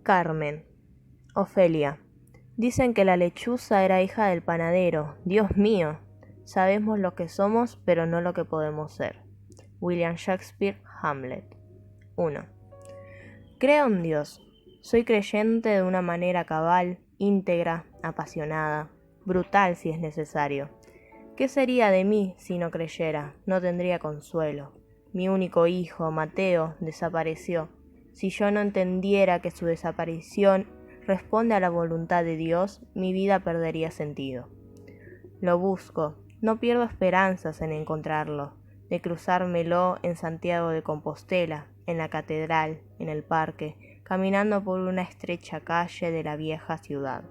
Carmen. Ofelia. Dicen que la lechuza era hija del panadero. Dios mío. Sabemos lo que somos, pero no lo que podemos ser. William Shakespeare, Hamlet. 1. Creo en Dios. Soy creyente de una manera cabal, íntegra, apasionada, brutal si es necesario. ¿Qué sería de mí si no creyera? No tendría consuelo. Mi único hijo, Mateo, desapareció. Si yo no entendiera que su desaparición responde a la voluntad de Dios, mi vida perdería sentido. Lo busco, no pierdo esperanzas en encontrarlo, de cruzármelo en Santiago de Compostela, en la catedral, en el parque, caminando por una estrecha calle de la vieja ciudad.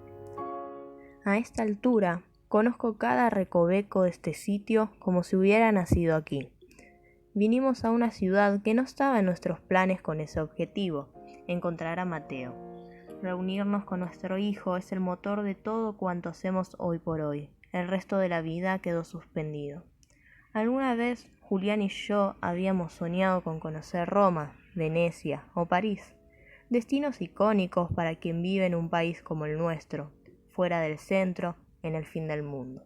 A esta altura, conozco cada recoveco de este sitio como si hubiera nacido aquí. Vinimos a una ciudad que no estaba en nuestros planes con ese objetivo, encontrar a Mateo. Reunirnos con nuestro hijo es el motor de todo cuanto hacemos hoy por hoy. El resto de la vida quedó suspendido. Alguna vez Julián y yo habíamos soñado con conocer Roma, Venecia o París, destinos icónicos para quien vive en un país como el nuestro, fuera del centro, en el fin del mundo.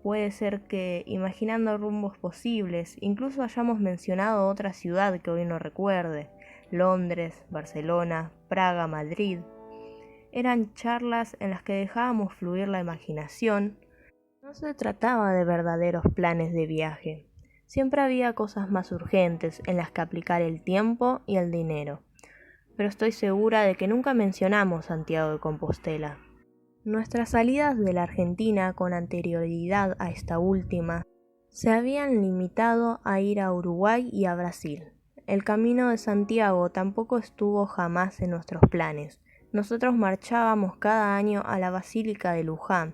Puede ser que, imaginando rumbos posibles, incluso hayamos mencionado otra ciudad que hoy no recuerde, Londres, Barcelona, Praga, Madrid. Eran charlas en las que dejábamos fluir la imaginación. No se trataba de verdaderos planes de viaje. Siempre había cosas más urgentes en las que aplicar el tiempo y el dinero. Pero estoy segura de que nunca mencionamos Santiago de Compostela. Nuestras salidas de la Argentina con anterioridad a esta última se habían limitado a ir a Uruguay y a Brasil. El Camino de Santiago tampoco estuvo jamás en nuestros planes. Nosotros marchábamos cada año a la Basílica de Luján.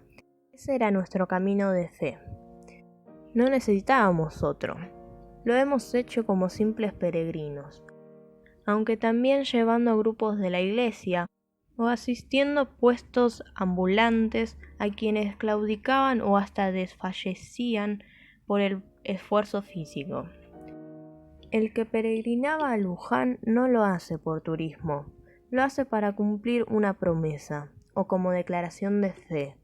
Ese era nuestro camino de fe. No necesitábamos otro. Lo hemos hecho como simples peregrinos, aunque también llevando grupos de la iglesia o asistiendo puestos ambulantes a quienes claudicaban o hasta desfallecían por el esfuerzo físico. El que peregrinaba a Luján no lo hace por turismo, lo hace para cumplir una promesa o como declaración de fe.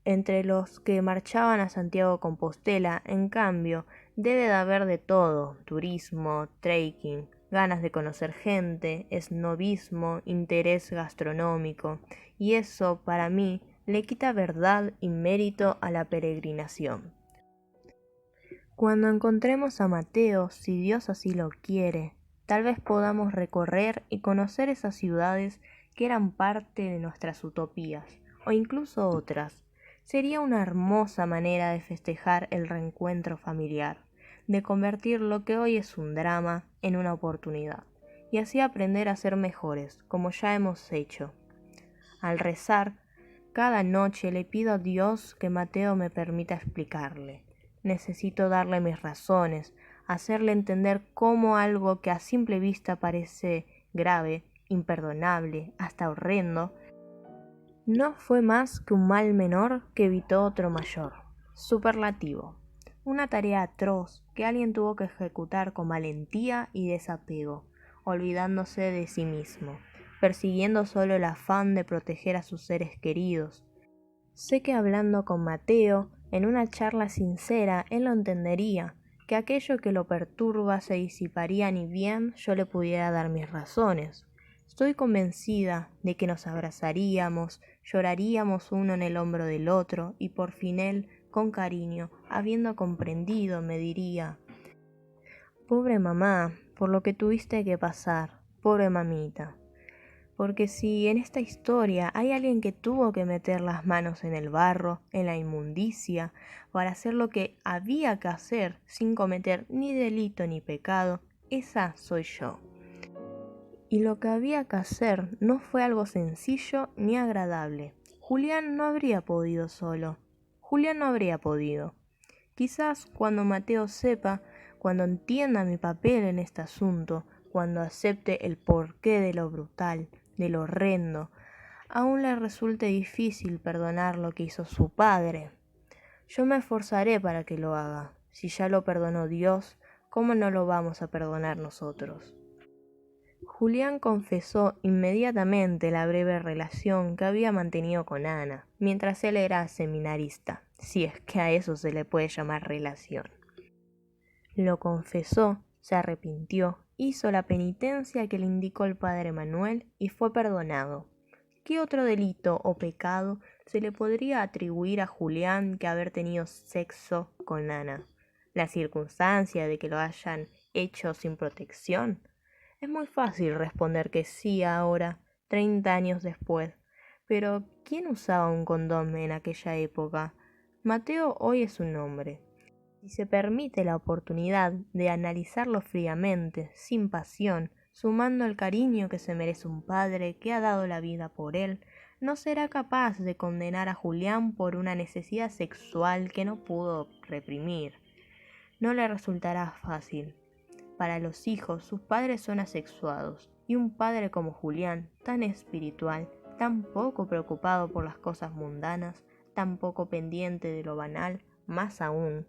Entre los que marchaban a Santiago de Compostela, en cambio, debe de haber de todo: turismo, trekking, ganas de conocer gente, esnobismo, interés gastronómico, y eso, para mí, le quita verdad y mérito a la peregrinación. Cuando encontremos a Mateo, si Dios así lo quiere, tal vez podamos recorrer y conocer esas ciudades que eran parte de nuestras utopías, o incluso otras. Sería una hermosa manera de festejar el reencuentro familiar, de convertir lo que hoy es un drama en una oportunidad, y así aprender a ser mejores, como ya hemos hecho. Al rezar, cada noche le pido a Dios que Mateo me permita explicarle. Necesito darle mis razones, hacerle entender cómo algo que a simple vista parece grave, imperdonable, hasta horrendo, no fue más que un mal menor que evitó otro mayor. Superlativo. Una tarea atroz que alguien tuvo que ejecutar con valentía y desapego, olvidándose de sí mismo, persiguiendo solo el afán de proteger a sus seres queridos. Sé que hablando con Mateo, en una charla sincera, él lo entendería, que aquello que lo perturba se disiparía ni bien yo le pudiera dar mis razones. Estoy convencida de que nos abrazaríamos, lloraríamos uno en el hombro del otro, y por fin él, con cariño, habiendo comprendido, me diría: «Pobre mamá, por lo que tuviste que pasar, pobre mamita». Porque si en esta historia hay alguien que tuvo que meter las manos en el barro, en la inmundicia, para hacer lo que había que hacer sin cometer ni delito ni pecado, esa soy yo. Y lo que había que hacer no fue algo sencillo ni agradable. Julián no habría podido solo. Julián no habría podido. Quizás cuando Mateo sepa, cuando entienda mi papel en este asunto, cuando acepte el porqué de lo brutal, de lo horrendo, aún le resulte difícil perdonar lo que hizo su padre. Yo me esforzaré para que lo haga. Si ya lo perdonó Dios, ¿cómo no lo vamos a perdonar nosotros? Julián confesó inmediatamente la breve relación que había mantenido con Ana, mientras él era seminarista, si es que a eso se le puede llamar relación. Lo confesó, se arrepintió, hizo la penitencia que le indicó el padre Manuel y fue perdonado. ¿Qué otro delito o pecado se le podría atribuir a Julián que haber tenido sexo con Ana? ¿La circunstancia de que lo hayan hecho sin protección? Es muy fácil responder que sí ahora, 30 años después. Pero, ¿quién usaba un condón en aquella época? Mateo hoy es un hombre. Si se permite la oportunidad de analizarlo fríamente, sin pasión, sumando el cariño que se merece un padre que ha dado la vida por él, no será capaz de condenar a Julián por una necesidad sexual que no pudo reprimir. No le resultará fácil. Para los hijos, sus padres son asexuados, y un padre como Julián, tan espiritual, tan poco preocupado por las cosas mundanas, tan poco pendiente de lo banal, más aún.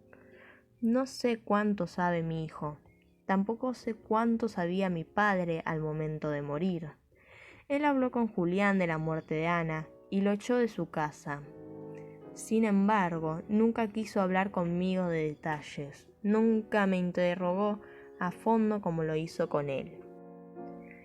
No sé cuánto sabe mi hijo, tampoco sé cuánto sabía mi padre al momento de morir. Él habló con Julián de la muerte de Ana y lo echó de su casa. Sin embargo, nunca quiso hablar conmigo de detalles, nunca me interrogó a fondo como lo hizo con él.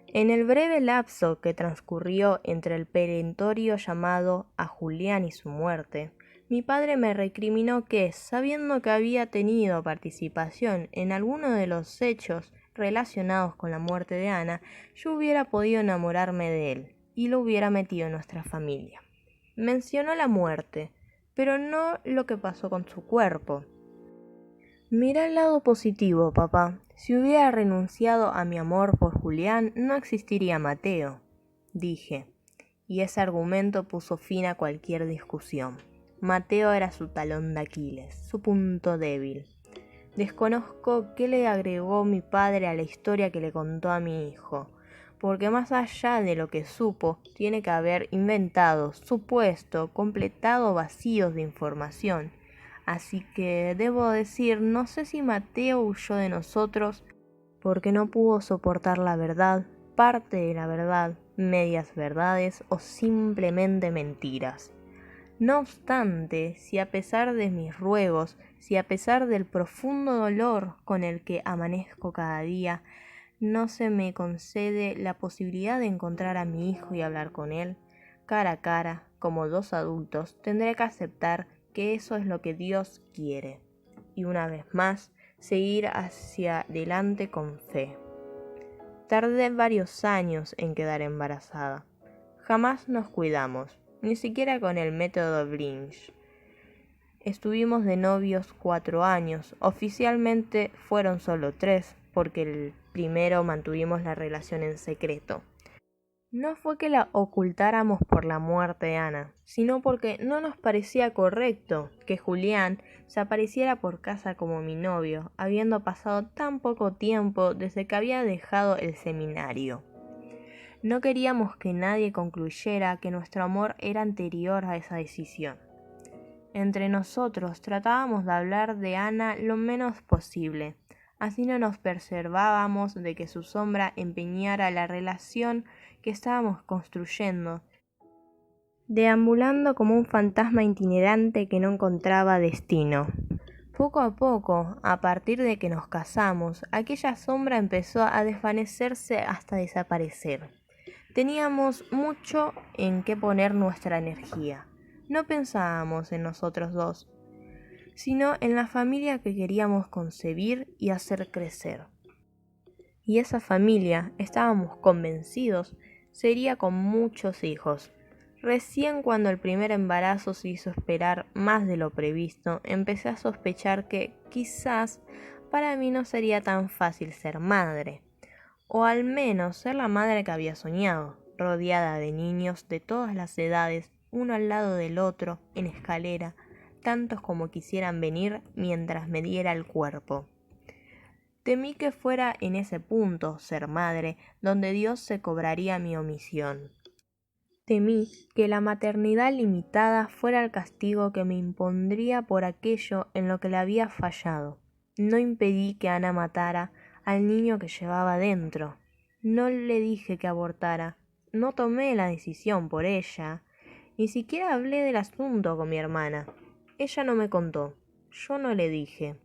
En el breve lapso que transcurrió entre el perentorio llamado a Julián y su muerte, mi padre me recriminó que, sabiendo que había tenido participación en alguno de los hechos relacionados con la muerte de Ana, yo hubiera podido enamorarme de él y lo hubiera metido en nuestra familia. Mencionó la muerte, pero no lo que pasó con su cuerpo. Mira el lado positivo, papá. Si hubiera renunciado a mi amor por Julián, no existiría Mateo, dije, y ese argumento puso fin a cualquier discusión. Mateo era su talón de Aquiles, su punto débil. Desconozco qué le agregó mi padre a la historia que le contó a mi hijo, porque más allá de lo que supo, tiene que haber inventado, supuesto, completado vacíos de información. Así que debo decir, no sé si Mateo huyó de nosotros porque no pudo soportar la verdad, parte de la verdad, medias verdades o simplemente mentiras. No obstante, si a pesar de mis ruegos, si a pesar del profundo dolor con el que amanezco cada día, no se me concede la posibilidad de encontrar a mi hijo y hablar con él, cara a cara, como dos adultos, tendré que aceptar que eso es lo que Dios quiere, y una vez más, seguir hacia adelante con fe. Tardé varios años en quedar embarazada. Jamás nos cuidamos, ni siquiera con el método Blinch. Estuvimos de novios 4 años, oficialmente fueron solo 3, porque el primero mantuvimos la relación en secreto. No fue que la ocultáramos por la muerte de Ana, sino porque no nos parecía correcto que Julián se apareciera por casa como mi novio, habiendo pasado tan poco tiempo desde que había dejado el seminario. No queríamos que nadie concluyera que nuestro amor era anterior a esa decisión. Entre nosotros tratábamos de hablar de Ana lo menos posible, así no nos preservábamos de que su sombra empeñara la relación que estábamos construyendo, deambulando como un fantasma itinerante que no encontraba destino. Poco a poco, a partir de que nos casamos, aquella sombra empezó a desvanecerse hasta desaparecer. Teníamos mucho en qué poner nuestra energía. No pensábamos en nosotros dos, sino en la familia que queríamos concebir y hacer crecer. Y esa familia, estábamos convencidos, sería con muchos hijos. Recién cuando el primer embarazo se hizo esperar más de lo previsto, empecé a sospechar que quizás para mí no sería tan fácil ser madre, o al menos ser la madre que había soñado, rodeada de niños de todas las edades, uno al lado del otro, en escalera, tantos como quisieran venir mientras me diera el cuerpo. Temí que fuera en ese punto, ser madre, donde Dios se cobraría mi omisión. Temí que la maternidad limitada fuera el castigo que me impondría por aquello en lo que le había fallado. No impedí que Ana matara al niño que llevaba dentro. No le dije que abortara, no tomé la decisión por ella, ni siquiera hablé del asunto con mi hermana. Ella no me contó, yo no le dije.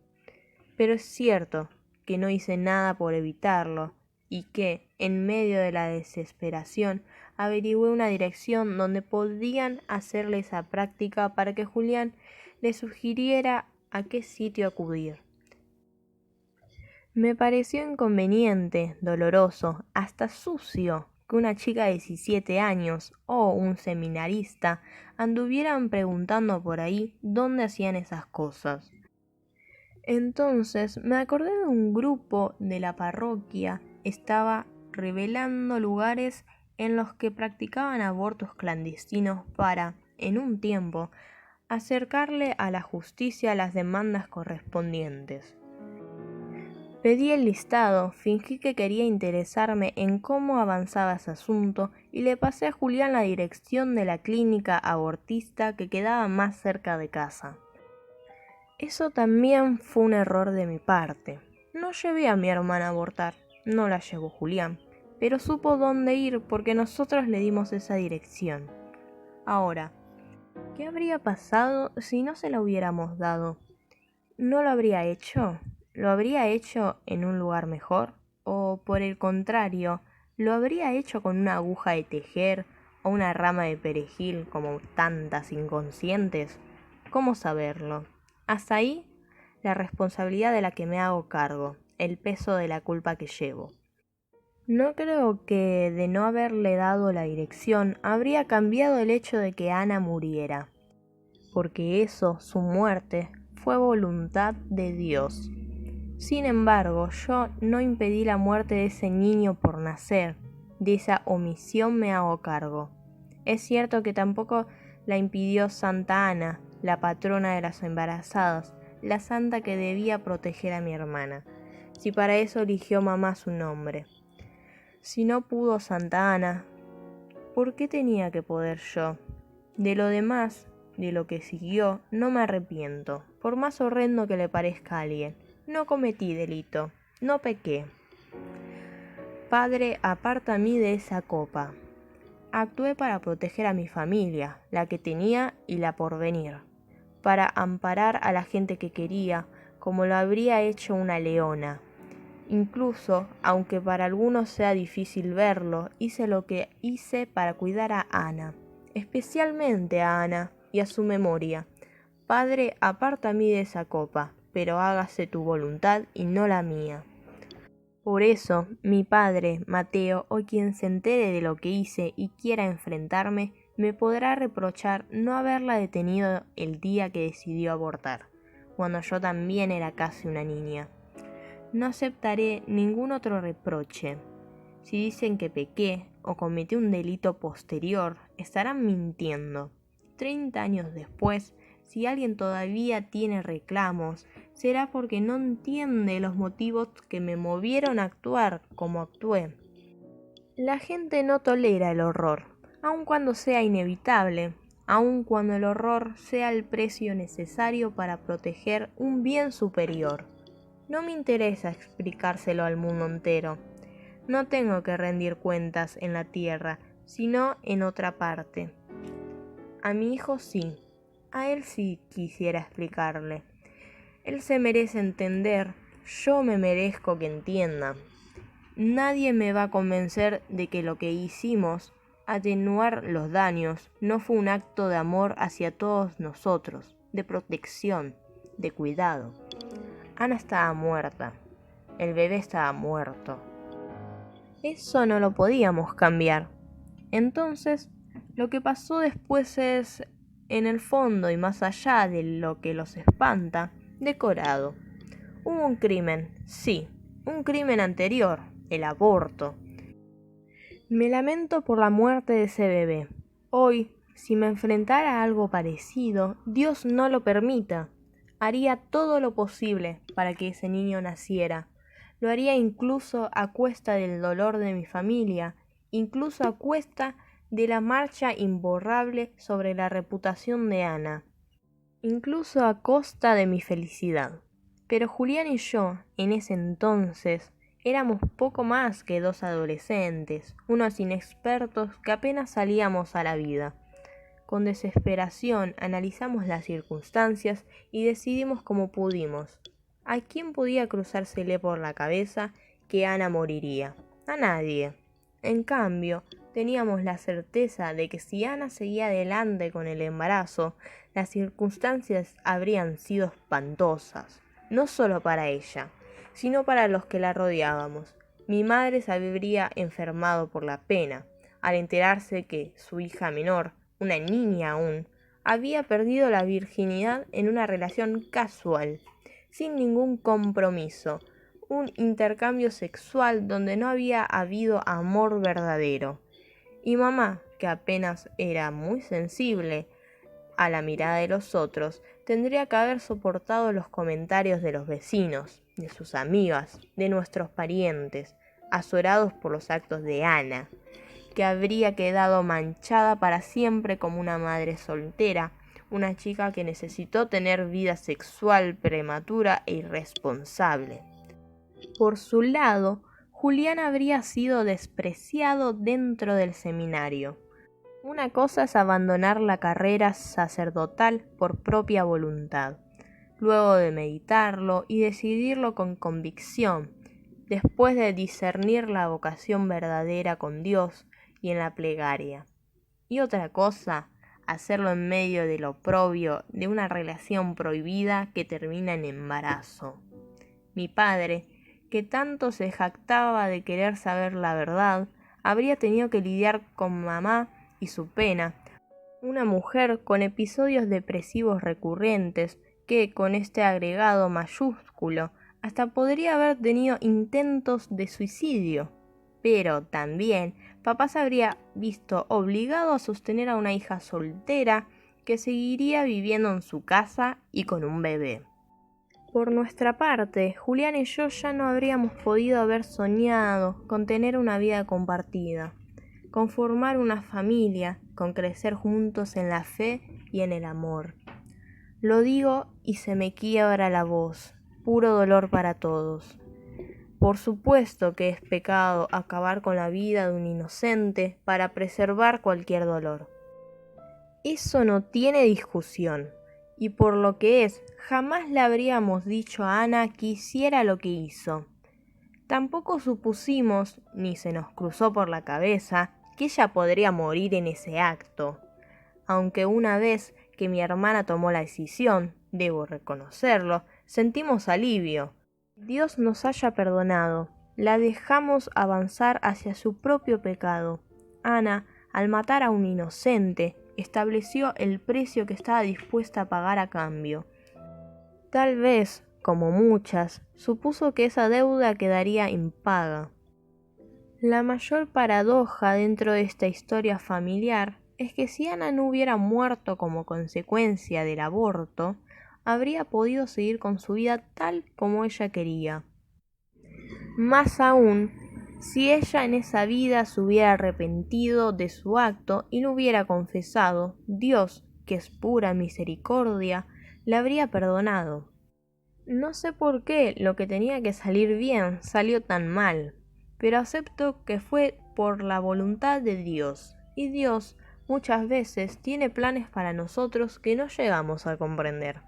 Pero es cierto que no hice nada por evitarlo y que, en medio de la desesperación, averigüé una dirección donde podían hacerle esa práctica para que Julián le sugiriera a qué sitio acudir. Me pareció inconveniente, doloroso, hasta sucio que una chica de 17 años o un seminarista anduvieran preguntando por ahí dónde hacían esas cosas. Entonces me acordé de un grupo de la parroquia, estaba revelando lugares en los que practicaban abortos clandestinos para, en un tiempo, acercarle a la justicia las demandas correspondientes. Pedí el listado, fingí que quería interesarme en cómo avanzaba ese asunto y le pasé a Julián la dirección de la clínica abortista que quedaba más cerca de casa. Eso también fue un error de mi parte. No llevé a mi hermana a abortar, no la llevó Julián, pero supo dónde ir porque nosotros le dimos esa dirección. Ahora, ¿qué habría pasado si no se la hubiéramos dado? ¿No lo habría hecho? ¿Lo habría hecho en un lugar mejor? ¿O, por el contrario, lo habría hecho con una aguja de tejer o una rama de perejil como tantas inconscientes? ¿Cómo saberlo? Hasta ahí, la responsabilidad de la que me hago cargo, el peso de la culpa que llevo. No creo que de no haberle dado la dirección habría cambiado el hecho de que Ana muriera, porque eso, su muerte, fue voluntad de Dios. Sin embargo, yo no impedí la muerte de ese niño por nacer, de esa omisión me hago cargo. Es cierto que tampoco la impidió Santa Ana, la patrona de las embarazadas, la santa que debía proteger a mi hermana, si para eso eligió mamá su nombre. Si no pudo Santa Ana, ¿por qué tenía que poder yo? De lo demás, de lo que siguió, no me arrepiento, por más horrendo que le parezca a alguien. No cometí delito, no pequé. Padre, aparta a mí de esa copa. Actué para proteger a mi familia, la que tenía y la por venir, para amparar a la gente que quería, como lo habría hecho una leona. Incluso, aunque para algunos sea difícil verlo, hice lo que hice para cuidar a Ana, especialmente a Ana y a su memoria. Padre, aparta a mí de esa copa, pero hágase tu voluntad y no la mía. Por eso, mi padre, Mateo, o quien se entere de lo que hice y quiera enfrentarme, me podrá reprochar no haberla detenido el día que decidió abortar, cuando yo también era casi una niña. No aceptaré ningún otro reproche. Si dicen que pequé o cometí un delito posterior, estarán mintiendo. 30 años después, si alguien todavía tiene reclamos, será porque no entiende los motivos que me movieron a actuar como actué. La gente no tolera el horror, aun cuando sea inevitable, aun cuando el horror sea el precio necesario para proteger un bien superior. No me interesa explicárselo al mundo entero. No tengo que rendir cuentas en la tierra, sino en otra parte. A mi hijo sí, a él sí quisiera explicarle. Él se merece entender, yo me merezco que entienda. Nadie me va a convencer de que lo que hicimos, atenuar los daños, no fue un acto de amor hacia todos nosotros, de protección, de cuidado. Ana estaba muerta, el bebé estaba muerto. Eso no lo podíamos cambiar. Entonces, lo que pasó después es, en el fondo y más allá de lo que los espanta, decorado. Hubo un crimen, sí, un crimen anterior, el aborto. Me lamento por la muerte de ese bebé. Hoy, si me enfrentara a algo parecido, Dios no lo permita. Haría todo lo posible para que ese niño naciera. Lo haría incluso a cuesta del dolor de mi familia, incluso a cuesta de la marcha imborrable sobre la reputación de Ana, incluso a costa de mi felicidad. Pero Julián y yo, en ese entonces, Éramos poco más que 2 adolescentes, unos inexpertos que apenas salíamos a la vida. Con desesperación analizamos las circunstancias y decidimos como pudimos. ¿A quién podía cruzársele por la cabeza que Ana moriría? A nadie. En cambio, teníamos la certeza de que si Ana seguía adelante con el embarazo, las circunstancias habrían sido espantosas, no solo para ella, sino para los que la rodeábamos. Mi madre se habría enfermado por la pena, al enterarse que su hija menor, una niña aún, había perdido la virginidad en una relación casual, sin ningún compromiso, un intercambio sexual donde no había habido amor verdadero. Y mamá, que apenas era muy sensible a la mirada de los otros, tendría que haber soportado los comentarios de los vecinos, de sus amigas, de nuestros parientes, azorados por los actos de Ana, que habría quedado manchada para siempre como una madre soltera, una chica que necesitó tener vida sexual prematura e irresponsable. Por su lado, Julián habría sido despreciado dentro del seminario. Una cosa es abandonar la carrera sacerdotal por propia voluntad, luego de meditarlo y decidirlo con convicción, después de discernir la vocación verdadera con Dios y en la plegaria. Y otra cosa, hacerlo en medio del oprobio de una relación prohibida que termina en embarazo. Mi padre, que tanto se jactaba de querer saber la verdad, habría tenido que lidiar con mamá y su pena, una mujer con episodios depresivos recurrentes que, con este agregado mayúsculo, hasta podría haber tenido intentos de suicidio. Pero también papá se habría visto obligado a sostener a una hija soltera que seguiría viviendo en su casa y con un bebé. Por nuestra parte, Julián y yo ya no habríamos podido haber soñado con tener una vida compartida, con formar una familia, con crecer juntos en la fe y en el amor. Lo digo y se me quiebra la voz, puro dolor para todos. Por supuesto que es pecado acabar con la vida de un inocente para preservar cualquier dolor. Eso no tiene discusión, y por lo que es, jamás le habríamos dicho a Ana que hiciera lo que hizo. Tampoco supusimos, ni se nos cruzó por la cabeza, que ella podría morir en ese acto. Aunque una vez que mi hermana tomó la decisión, debo reconocerlo, sentimos alivio. Dios nos haya perdonado, la dejamos avanzar hacia su propio pecado. Ana, al matar a un inocente, estableció el precio que estaba dispuesta a pagar a cambio. Tal vez, como muchas, supuso que esa deuda quedaría impaga. La mayor paradoja dentro de esta historia familiar es que si Ana no hubiera muerto como consecuencia del aborto, habría podido seguir con su vida tal como ella quería. Más aún, si ella en esa vida se hubiera arrepentido de su acto y no hubiera confesado, Dios, que es pura misericordia, la habría perdonado. No sé por qué lo que tenía que salir bien salió tan mal, pero acepto que fue por la voluntad de Dios, y Dios muchas veces tiene planes para nosotros que no llegamos a comprender.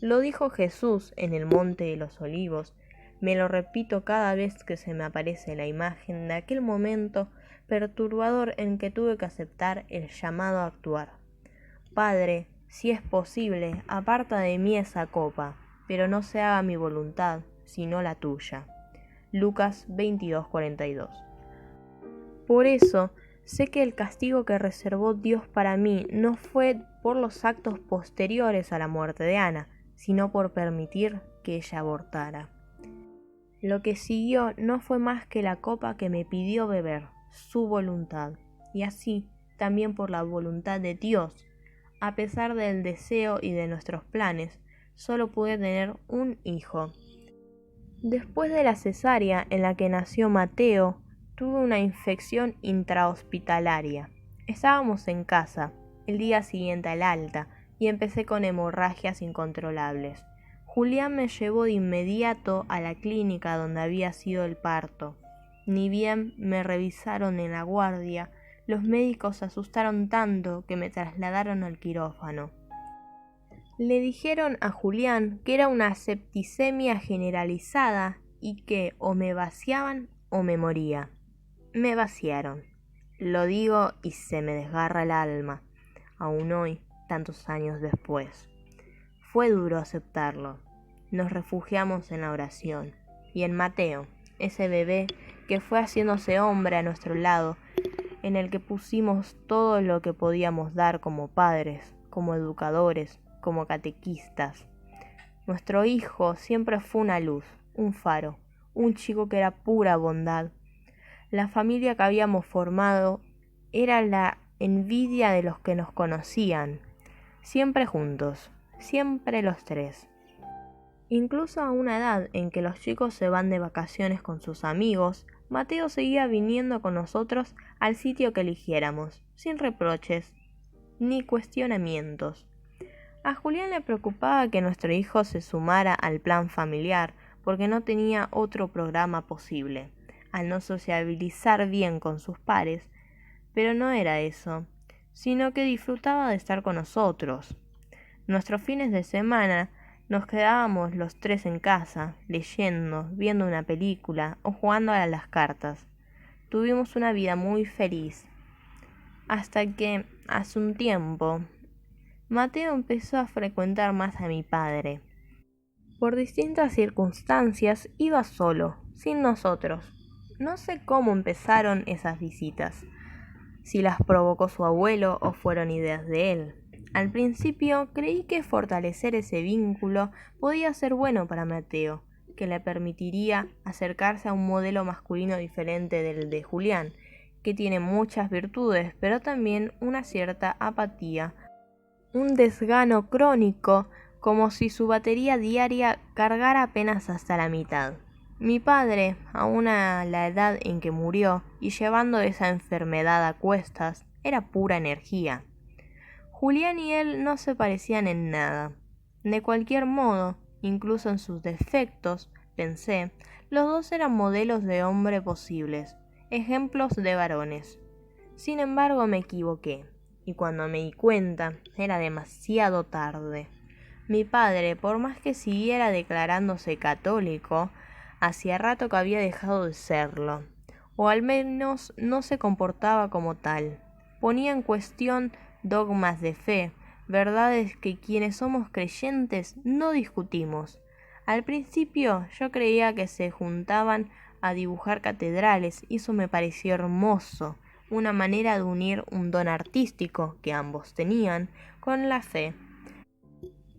Lo dijo Jesús en el Monte de los Olivos. Me lo repito cada vez que se me aparece la imagen de aquel momento perturbador en que tuve que aceptar el llamado a actuar. Padre, si es posible, aparta de mí esa copa, pero no se haga mi voluntad, sino la tuya. Lucas 22:42. Por eso, sé que el castigo que reservó Dios para mí no fue por los actos posteriores a la muerte de Ana, sino por permitir que ella abortara. Lo que siguió no fue más que la copa que me pidió beber, su voluntad, y así también por la voluntad de Dios. A pesar del deseo y de nuestros planes, solo pude tener un hijo. Después de la cesárea en la que nació Mateo, tuve una infección intrahospitalaria. Estábamos en casa, el día siguiente al alta, y empecé con hemorragias incontrolables. Julián me llevó de inmediato a la clínica donde había sido el parto. Ni bien me revisaron en la guardia, los médicos se asustaron tanto que me trasladaron al quirófano. Le dijeron a Julián que era una septicemia generalizada y que o me vaciaban o me moría. Me vaciaron. Lo digo y se me desgarra el alma, aún hoy, tantos años después. Fue duro aceptarlo. Nos refugiamos en la oración y en Mateo, ese bebé que fue haciéndose hombre a nuestro lado, en el que pusimos todo lo que podíamos dar como padres, como educadores, como catequistas. Nuestro hijo siempre fue una luz, un faro, un chico que era pura bondad. La familia que habíamos formado era la envidia de los que nos conocían, siempre juntos, siempre los tres. Incluso a una edad en que los chicos se van de vacaciones con sus amigos, Mateo seguía viniendo con nosotros al sitio que eligiéramos, sin reproches ni cuestionamientos. A Julián le preocupaba que nuestro hijo se sumara al plan familiar porque no tenía otro programa posible, al no sociabilizar bien con sus pares, pero no era eso, sino que disfrutaba de estar con nosotros. Nuestros fines de semana nos quedábamos los tres en casa, leyendo, viendo una película o jugando a las cartas. Tuvimos una vida muy feliz, hasta que, hace un tiempo, Mateo empezó a frecuentar más a mi padre. Por distintas circunstancias iba solo, sin nosotros. No sé cómo empezaron esas visitas, si las provocó su abuelo o fueron ideas de él. Al principio creí que fortalecer ese vínculo podía ser bueno para Mateo, que le permitiría acercarse a un modelo masculino diferente del de Julián, que tiene muchas virtudes, pero también una cierta apatía, un desgano crónico, como si su batería diaria cargara apenas hasta la mitad. Mi padre, aun a la edad en que murió y llevando esa enfermedad a cuestas, era pura energía. Julián y él no se parecían en nada. De cualquier modo, incluso en sus defectos, pensé, los dos eran modelos de hombre posibles, ejemplos de varones. Sin embargo, me equivoqué, y cuando me di cuenta, era demasiado tarde. Mi padre, por más que siguiera declarándose católico, hacía rato que había dejado de serlo, o al menos no se comportaba como tal. Ponía en cuestión dogmas de fe, verdades que quienes somos creyentes no discutimos. Al principio yo creía que se juntaban a dibujar catedrales y eso me pareció hermoso, una manera de unir un don artístico que ambos tenían con la fe.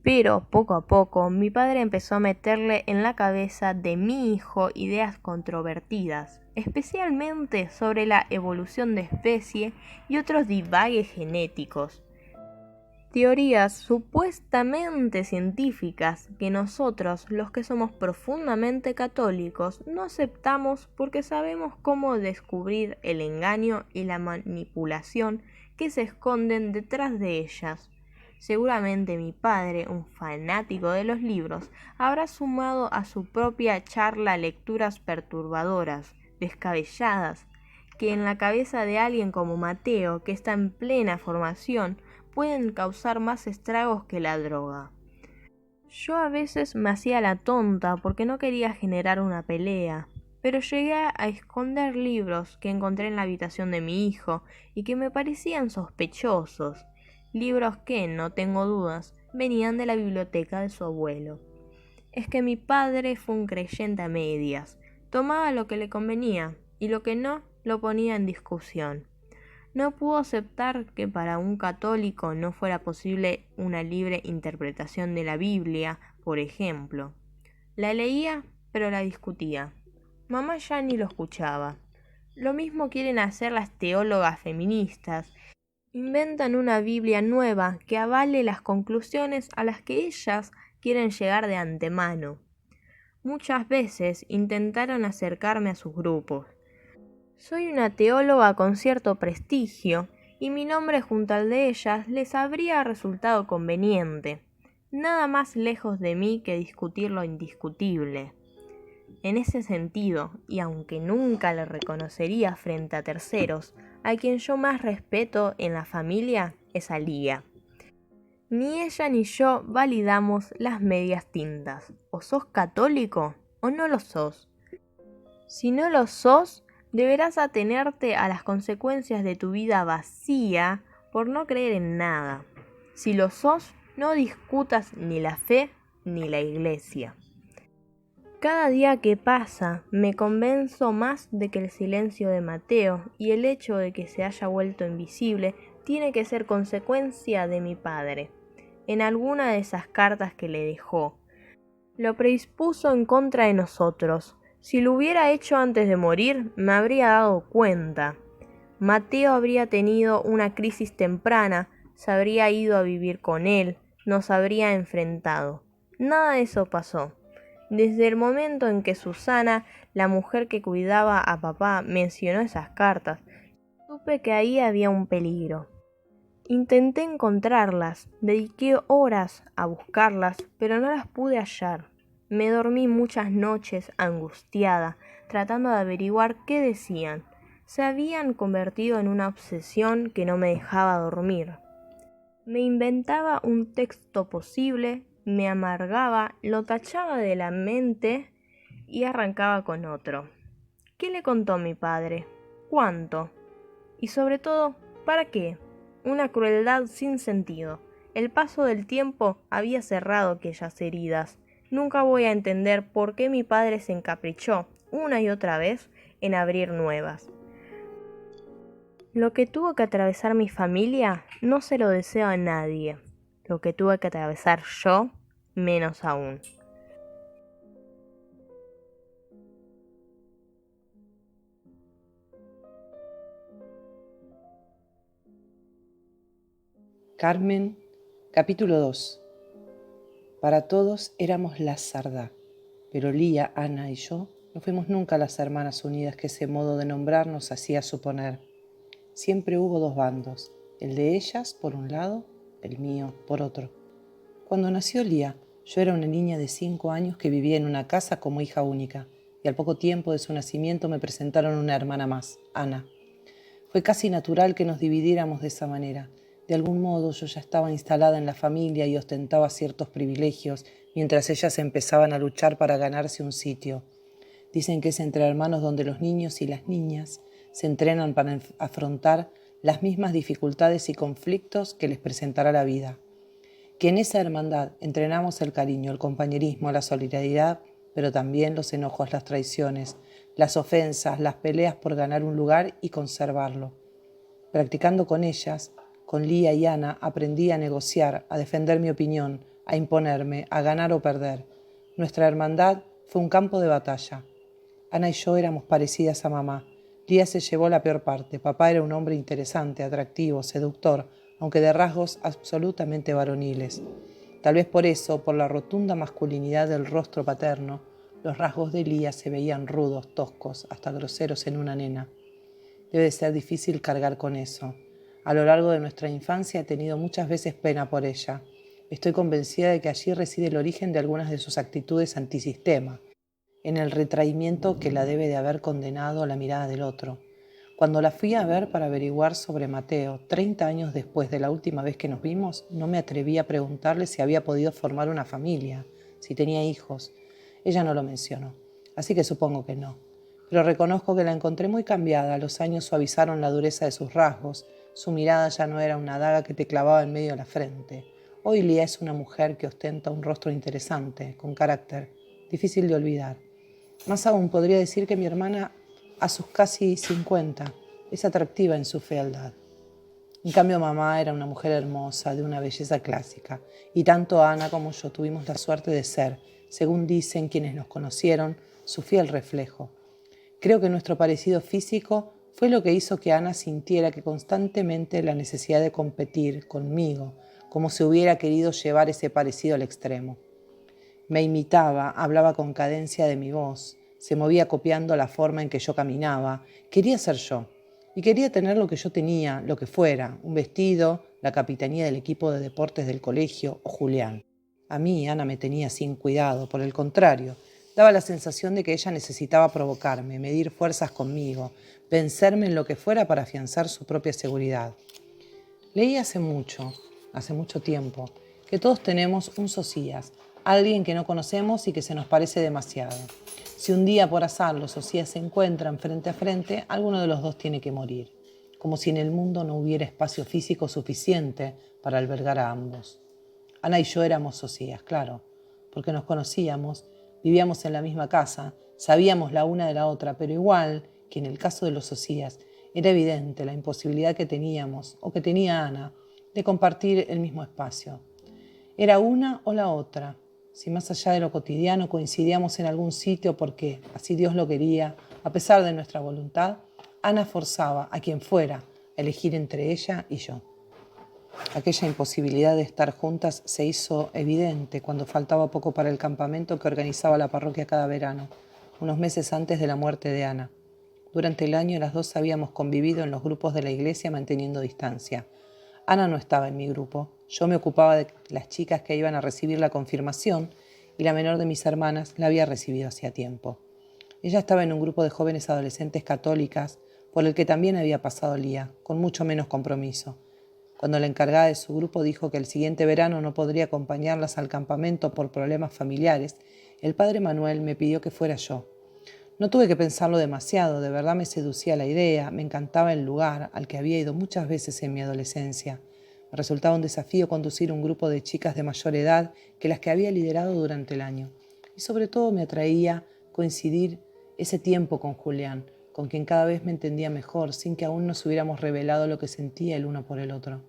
Pero poco a poco mi padre empezó a meterle en la cabeza de mi hijo ideas controvertidas, especialmente sobre la evolución de especie y otros divagues genéticos. Teorías supuestamente científicas que nosotros, los que somos profundamente católicos, no aceptamos porque sabemos cómo descubrir el engaño y la manipulación que se esconden detrás de ellas. Seguramente mi padre, un fanático de los libros, habrá sumado a su propia charla lecturas perturbadoras, descabelladas, que en la cabeza de alguien como Mateo, que está en plena formación, pueden causar más estragos que la droga. Yo a veces me hacía la tonta porque no quería generar una pelea, pero llegué a esconder libros que encontré en la habitación de mi hijo y que me parecían sospechosos, libros que, no tengo dudas, venían de la biblioteca de su abuelo. Es que mi padre fue un creyente a medias, tomaba lo que le convenía y lo que no lo ponía en discusión. No pudo aceptar que para un católico no fuera posible una libre interpretación de la Biblia, por ejemplo. La leía, pero la discutía. Mamá ya ni lo escuchaba. Lo mismo quieren hacer las teólogas feministas. Inventan una Biblia nueva que avale las conclusiones a las que ellas quieren llegar de antemano. Muchas veces intentaron acercarme a sus grupos. Soy una teóloga con cierto prestigio, y mi nombre junto al de ellas les habría resultado conveniente. nada más lejos de mí que discutir lo indiscutible. En ese sentido, y aunque nunca le reconocería frente a terceros, a quien yo más respeto en la familia es a Lía. Ni ella ni yo validamos las medias tintas. O sos católico o no lo sos. Si no lo sos, deberás atenerte a las consecuencias de tu vida vacía por no creer en nada. Si lo sos, no discutas ni la fe ni la iglesia. Cada día que pasa me convenzo más de que el silencio de Mateo y el hecho de que se haya vuelto invisible tiene que ser consecuencia de mi padre. En alguna de esas cartas que le dejó, lo predispuso en contra de nosotros. Si lo hubiera hecho antes de morir, me habría dado cuenta. Mateo habría tenido una crisis temprana, se habría ido a vivir con él, nos habría enfrentado. Nada de eso pasó. Desde el momento en que Susana, la mujer que cuidaba a papá, mencionó esas cartas, supe que ahí había un peligro. Intenté encontrarlas, dediqué horas a buscarlas, pero no las pude hallar. Me dormí muchas noches angustiada, tratando de averiguar qué decían. Se habían convertido en una obsesión que no me dejaba dormir. Me inventaba un texto posible, me amargaba, lo tachaba de la mente y arrancaba con otro. ¿Qué le contó mi padre? ¿Cuánto? Y sobre todo, ¿para qué? Una crueldad sin sentido. El paso del tiempo había cerrado aquellas heridas. Nunca voy a entender por qué mi padre se encaprichó una y otra vez en abrir nuevas. Lo que tuvo que atravesar mi familia no se lo deseo a nadie. Lo que tuve que atravesar yo, menos aún. Carmen, capítulo 2. Para todos éramos la Sardá, pero Lía, Ana y yo no fuimos nunca las hermanas unidas que ese modo de nombrar nos hacía suponer. Siempre hubo dos bandos, el de ellas por un lado, el mío por otro. Cuando nació Lía, yo era una niña de 5 años que vivía en una casa como hija única, y al poco tiempo de su nacimiento me presentaron una hermana más, Ana. Fue casi natural que nos dividiéramos de esa manera. De algún modo yo ya estaba instalada en la familia y ostentaba ciertos privilegios, mientras ellas empezaban a luchar para ganarse un sitio. Dicen que es entre hermanos donde los niños y las niñas se entrenan para afrontar las mismas dificultades y conflictos que les presentará la vida. Que en esa hermandad entrenamos el cariño, el compañerismo, la solidaridad, pero también los enojos, las traiciones, las ofensas, las peleas por ganar un lugar y conservarlo. Practicando con ellas, con Lía y Ana, aprendí a negociar, a defender mi opinión, a imponerme, a ganar o perder. Nuestra hermandad fue un campo de batalla. Ana y yo éramos parecidas a mamá. Lía se llevó la peor parte. Papá era un hombre interesante, atractivo, seductor, aunque de rasgos absolutamente varoniles. Tal vez por eso, por la rotunda masculinidad del rostro paterno, los rasgos de Lía se veían rudos, toscos, hasta groseros en una nena. Debe ser difícil cargar con eso. A lo largo de nuestra infancia he tenido muchas veces pena por ella. Estoy convencida de que allí reside el origen de algunas de sus actitudes antisistema, en el retraimiento que la debe de haber condenado a la mirada del otro. Cuando la fui a ver para averiguar sobre Mateo, 30 años después de la última vez que nos vimos, no me atreví a preguntarle si había podido formar una familia, si tenía hijos. Ella no lo mencionó, así que supongo que no. Pero reconozco que la encontré muy cambiada. Los años suavizaron la dureza de sus rasgos. Su mirada ya no era una daga que te clavaba en medio de la frente. Hoy Lía es una mujer que ostenta un rostro interesante, con carácter, difícil de olvidar. Más aún, podría decir que mi hermana, a sus casi 50, es atractiva en su fealdad. En cambio, mamá era una mujer hermosa, de una belleza clásica, y tanto Ana como yo tuvimos la suerte de ser, según dicen quienes nos conocieron, su fiel reflejo. Creo que nuestro parecido físico fue lo que hizo que Ana sintiera que constantemente la necesidad de competir conmigo, como si hubiera querido llevar ese parecido al extremo. Me imitaba, hablaba con cadencia de mi voz, se movía copiando la forma en que yo caminaba. Quería ser yo, y quería tener lo que yo tenía, lo que fuera, un vestido, la capitanía del equipo de deportes del colegio o Julián. A mí, Ana me tenía sin cuidado, por el contrario, daba la sensación de que ella necesitaba provocarme, medir fuerzas conmigo, vencerme en lo que fuera para afianzar su propia seguridad. Leí hace mucho tiempo, que todos tenemos un socias, alguien que no conocemos y que se nos parece demasiado. Si un día por azar los socias se encuentran frente a frente, alguno de los dos tiene que morir, como si en el mundo no hubiera espacio físico suficiente para albergar a ambos. Ana y yo éramos socias, claro, porque nos conocíamos, vivíamos en la misma casa, sabíamos la una de la otra, pero igual que en el caso de los socias, era evidente la imposibilidad que teníamos, o que tenía Ana, de compartir el mismo espacio. Era una o la otra. Si más allá de lo cotidiano coincidíamos en algún sitio porque así Dios lo quería, a pesar de nuestra voluntad, Ana forzaba a quien fuera a elegir entre ella y yo. Aquella imposibilidad de estar juntas se hizo evidente cuando faltaba poco para el campamento que organizaba la parroquia cada verano, unos meses antes de la muerte de Ana. Durante el año las dos habíamos convivido en los grupos de la iglesia manteniendo distancia. Ana no estaba en mi grupo. Yo me ocupaba de las chicas que iban a recibir la confirmación y la menor de mis hermanas la había recibido hacía tiempo. Ella estaba en un grupo de jóvenes adolescentes católicas por el que también había pasado Lía, con mucho menos compromiso. Cuando la encargada de su grupo dijo que el siguiente verano no podría acompañarlas al campamento por problemas familiares, el padre Manuel me pidió que fuera yo. No tuve que pensarlo demasiado, de verdad me seducía la idea, me encantaba el lugar al que había ido muchas veces en mi adolescencia. Me resultaba un desafío conducir un grupo de chicas de mayor edad que las que había liderado durante el año. Y sobre todo me atraía coincidir ese tiempo con Julián, con quien cada vez me entendía mejor, sin que aún nos hubiéramos revelado lo que sentía el uno por el otro.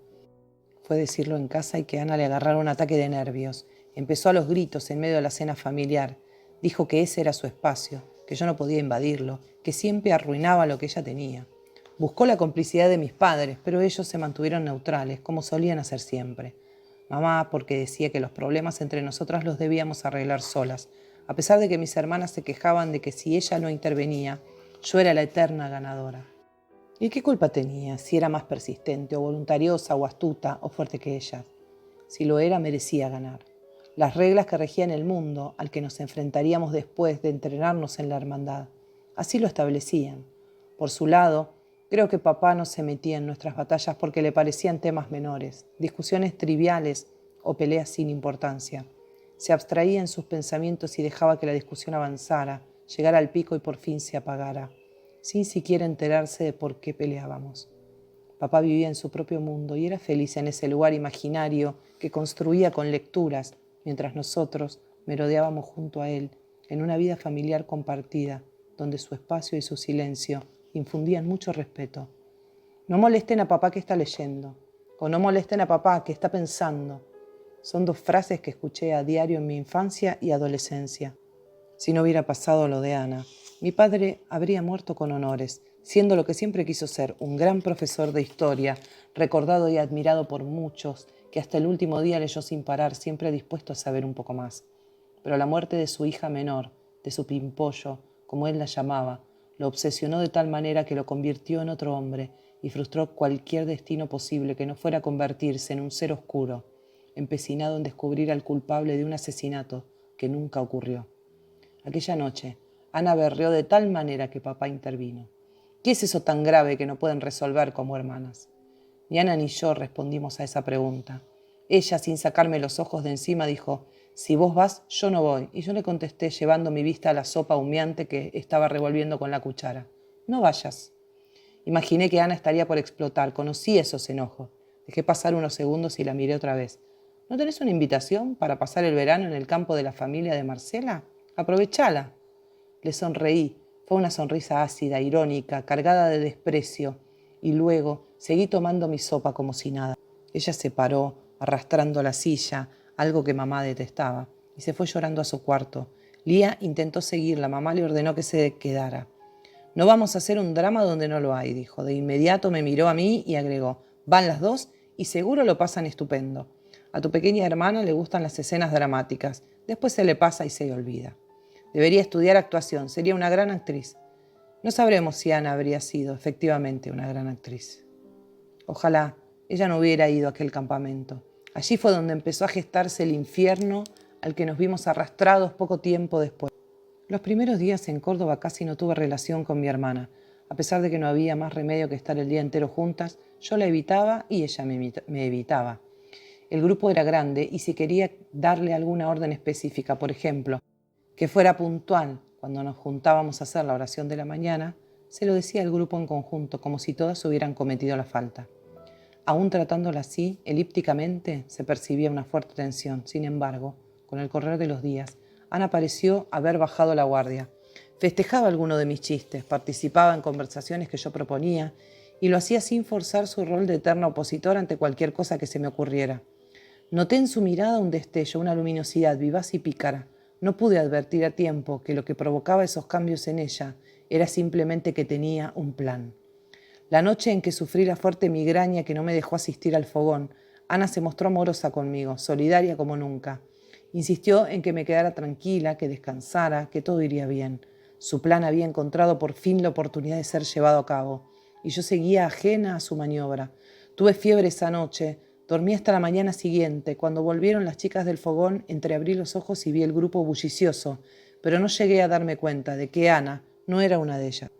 Fue decirlo en casa y que Ana le agarrara un ataque de nervios. Empezó a los gritos en medio de la cena familiar. Dijo que ese era su espacio, que yo no podía invadirlo, que siempre arruinaba lo que ella tenía. Buscó la complicidad de mis padres, pero ellos se mantuvieron neutrales, como solían hacer siempre. Mamá, porque decía que los problemas entre nosotras los debíamos arreglar solas, a pesar de que mis hermanas se quejaban de que si ella no intervenía, yo era la eterna ganadora. ¿Y qué culpa tenía si era más persistente o voluntariosa o astuta o fuerte que ellas? Si lo era, merecía ganar. Las reglas que regían el mundo al que nos enfrentaríamos después de entrenarnos en la hermandad. Así lo establecían. Por su lado, creo que papá no se metía en nuestras batallas porque le parecían temas menores, discusiones triviales o peleas sin importancia. Se abstraía en sus pensamientos y dejaba que la discusión avanzara, llegara al pico y por fin se apagara, sin siquiera enterarse de por qué peleábamos. Papá vivía en su propio mundo y era feliz en ese lugar imaginario que construía con lecturas, mientras nosotros merodeábamos junto a él en una vida familiar compartida, donde su espacio y su silencio infundían mucho respeto. No molesten a papá que está leyendo, o no molesten a papá que está pensando. Son dos frases que escuché a diario en mi infancia y adolescencia. Si no hubiera pasado lo de Ana, mi padre habría muerto con honores, siendo lo que siempre quiso ser, un gran profesor de historia, recordado y admirado por muchos, que hasta el último día leyó sin parar, siempre dispuesto a saber un poco más. Pero la muerte de su hija menor, de su pimpollo, como él la llamaba, lo obsesionó de tal manera que lo convirtió en otro hombre y frustró cualquier destino posible que no fuera convertirse en un ser oscuro, empecinado en descubrir al culpable de un asesinato que nunca ocurrió. Aquella noche, Ana berreó de tal manera que papá intervino. ¿Qué es eso tan grave que no pueden resolver como hermanas? Ni Ana ni yo respondimos a esa pregunta. Ella, sin sacarme los ojos de encima, dijo: si vos vas, yo no voy. Y yo le contesté, llevando mi vista a la sopa humeante que estaba revolviendo con la cuchara: no vayas. Imaginé que Ana estaría por explotar. Conocí esos enojos. Dejé pasar unos segundos y la miré otra vez. ¿No tenés una invitación para pasar el verano en el campo de la familia de Marcela? Aprovechala. Le sonreí. Fue una sonrisa ácida, irónica, cargada de desprecio. Y luego seguí tomando mi sopa como si nada. Ella se paró, arrastrando la silla, algo que mamá detestaba, y se fue llorando a su cuarto. Lía intentó seguirla. Mamá le ordenó que se quedara. No vamos a hacer un drama donde no lo hay, dijo. De inmediato me miró a mí y agregó: van las dos y seguro lo pasan estupendo. A tu pequeña hermana le gustan las escenas dramáticas. Después se le pasa y se olvida. Debería estudiar actuación, sería una gran actriz. No sabremos si Ana habría sido efectivamente una gran actriz. Ojalá ella no hubiera ido a aquel campamento. Allí fue donde empezó a gestarse el infierno al que nos vimos arrastrados poco tiempo después. Los primeros días en Córdoba casi no tuve relación con mi hermana. A pesar de que no había más remedio que estar el día entero juntas, yo la evitaba y ella me evitaba. El grupo era grande y si quería darle alguna orden específica, por ejemplo, que fuera puntual cuando nos juntábamos a hacer la oración de la mañana, se lo decía al grupo en conjunto, como si todas hubieran cometido la falta. Aún tratándola así, elípticamente, se percibía una fuerte tensión. Sin embargo, con el correr de los días, Ana pareció haber bajado la guardia. Festejaba alguno de mis chistes, participaba en conversaciones que yo proponía y lo hacía sin forzar su rol de eterna opositora ante cualquier cosa que se me ocurriera. Noté en su mirada un destello, una luminosidad vivaz y pícara. No pude advertir a tiempo que lo que provocaba esos cambios en ella era simplemente que tenía un plan. La noche en que sufrí la fuerte migraña que no me dejó asistir al fogón, Ana se mostró amorosa conmigo, solidaria como nunca. Insistió en que me quedara tranquila, que descansara, que todo iría bien. Su plan había encontrado por fin la oportunidad de ser llevado a cabo, y yo seguía ajena a su maniobra. Tuve fiebre esa noche, dormí hasta la mañana siguiente. Cuando volvieron las chicas del fogón, entreabrí los ojos y vi el grupo bullicioso, pero no llegué a darme cuenta de que Ana no era una de ellas.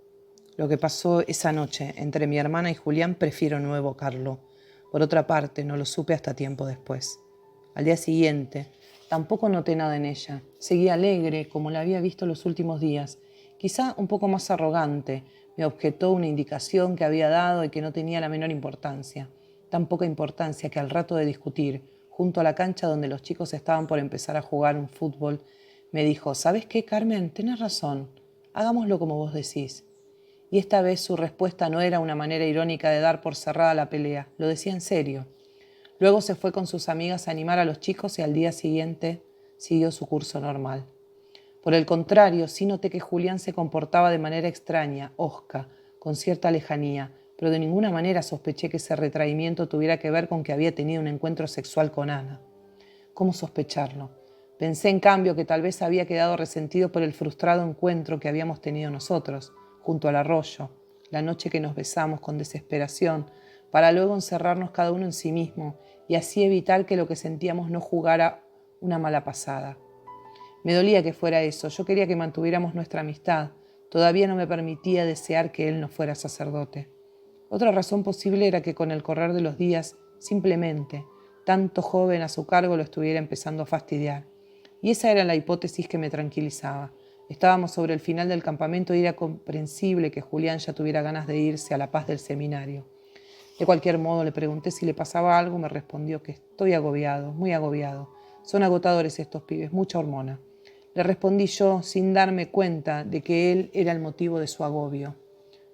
Lo que pasó esa noche entre mi hermana y Julián prefiero no evocarlo. Por otra parte, no lo supe hasta tiempo después. Al día siguiente, tampoco noté nada en ella. Seguía alegre, como la había visto los últimos días. Quizá un poco más arrogante. Me objetó una indicación que había dado y que no tenía la menor importancia. Tan poca importancia que al rato de discutir, junto a la cancha donde los chicos estaban por empezar a jugar un fútbol, me dijo: ¿sabes qué, Carmen? Tenés razón. Hagámoslo como vos decís. Y esta vez su respuesta no era una manera irónica de dar por cerrada la pelea, lo decía en serio. Luego se fue con sus amigas a animar a los chicos y al día siguiente siguió su curso normal. Por el contrario, sí noté que Julián se comportaba de manera extraña, hosca, con cierta lejanía, pero de ninguna manera sospeché que ese retraimiento tuviera que ver con que había tenido un encuentro sexual con Ana. ¿Cómo sospecharlo? Pensé en cambio que tal vez había quedado resentido por el frustrado encuentro que habíamos tenido nosotros, junto al arroyo, la noche que nos besamos con desesperación, para luego encerrarnos cada uno en sí mismo y así evitar que lo que sentíamos no jugara una mala pasada. Me dolía que fuera eso, yo quería que mantuviéramos nuestra amistad, todavía no me permitía desear que él no fuera sacerdote. Otra razón posible era que con el correr de los días, simplemente, tanto joven a su cargo lo estuviera empezando a fastidiar. Y esa era la hipótesis que me tranquilizaba. Estábamos sobre el final del campamento y era comprensible que Julián ya tuviera ganas de irse a la paz del seminario. De cualquier modo, le pregunté si le pasaba algo, me respondió que estoy agobiado, muy agobiado. Son agotadores estos pibes, mucha hormona. Le respondí yo sin darme cuenta de que él era el motivo de su agobio.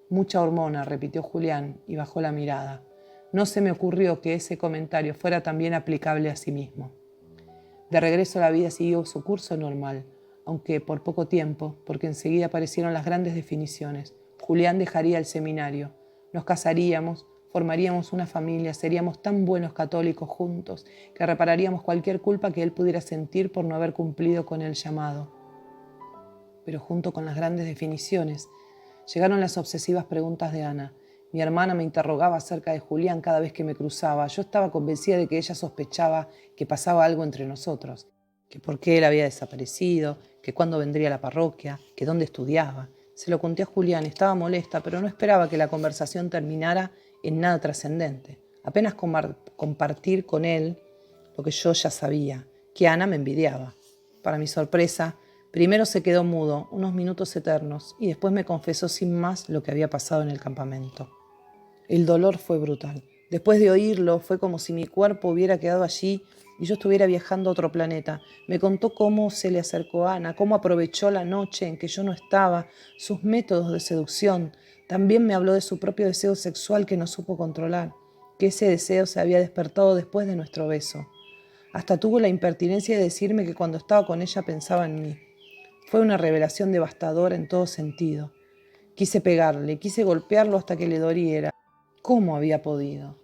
Mucha hormona, repitió Julián y bajó la mirada. No se me ocurrió que ese comentario fuera también aplicable a sí mismo. De regreso la vida siguió su curso normal, aunque por poco tiempo, porque enseguida aparecieron las grandes definiciones. Julián dejaría el seminario, nos casaríamos, formaríamos una familia, seríamos tan buenos católicos juntos que repararíamos cualquier culpa que él pudiera sentir por no haber cumplido con el llamado. Pero junto con las grandes definiciones, llegaron las obsesivas preguntas de Ana. Mi hermana me interrogaba acerca de Julián cada vez que me cruzaba. Yo estaba convencida de que ella sospechaba que pasaba algo entre nosotros, que por qué él había desaparecido, que cuándo vendría a la parroquia, que dónde estudiaba. Se lo conté a Julián, estaba molesta, pero no esperaba que la conversación terminara en nada trascendente. Apenas compartir con él lo que yo ya sabía, que Ana me envidiaba. Para mi sorpresa, primero se quedó mudo, unos minutos eternos, y después me confesó sin más lo que había pasado en el campamento. El dolor fue brutal. Después de oírlo, fue como si mi cuerpo hubiera quedado allí y yo estuviera viajando a otro planeta. Me contó cómo se le acercó a Ana, cómo aprovechó la noche en que yo no estaba, sus métodos de seducción. También me habló de su propio deseo sexual que no supo controlar, que ese deseo se había despertado después de nuestro beso. Hasta tuvo la impertinencia de decirme que cuando estaba con ella pensaba en mí. Fue una revelación devastadora en todo sentido. Quise pegarle, quise golpearlo hasta que le doliera. ¿Cómo había podido?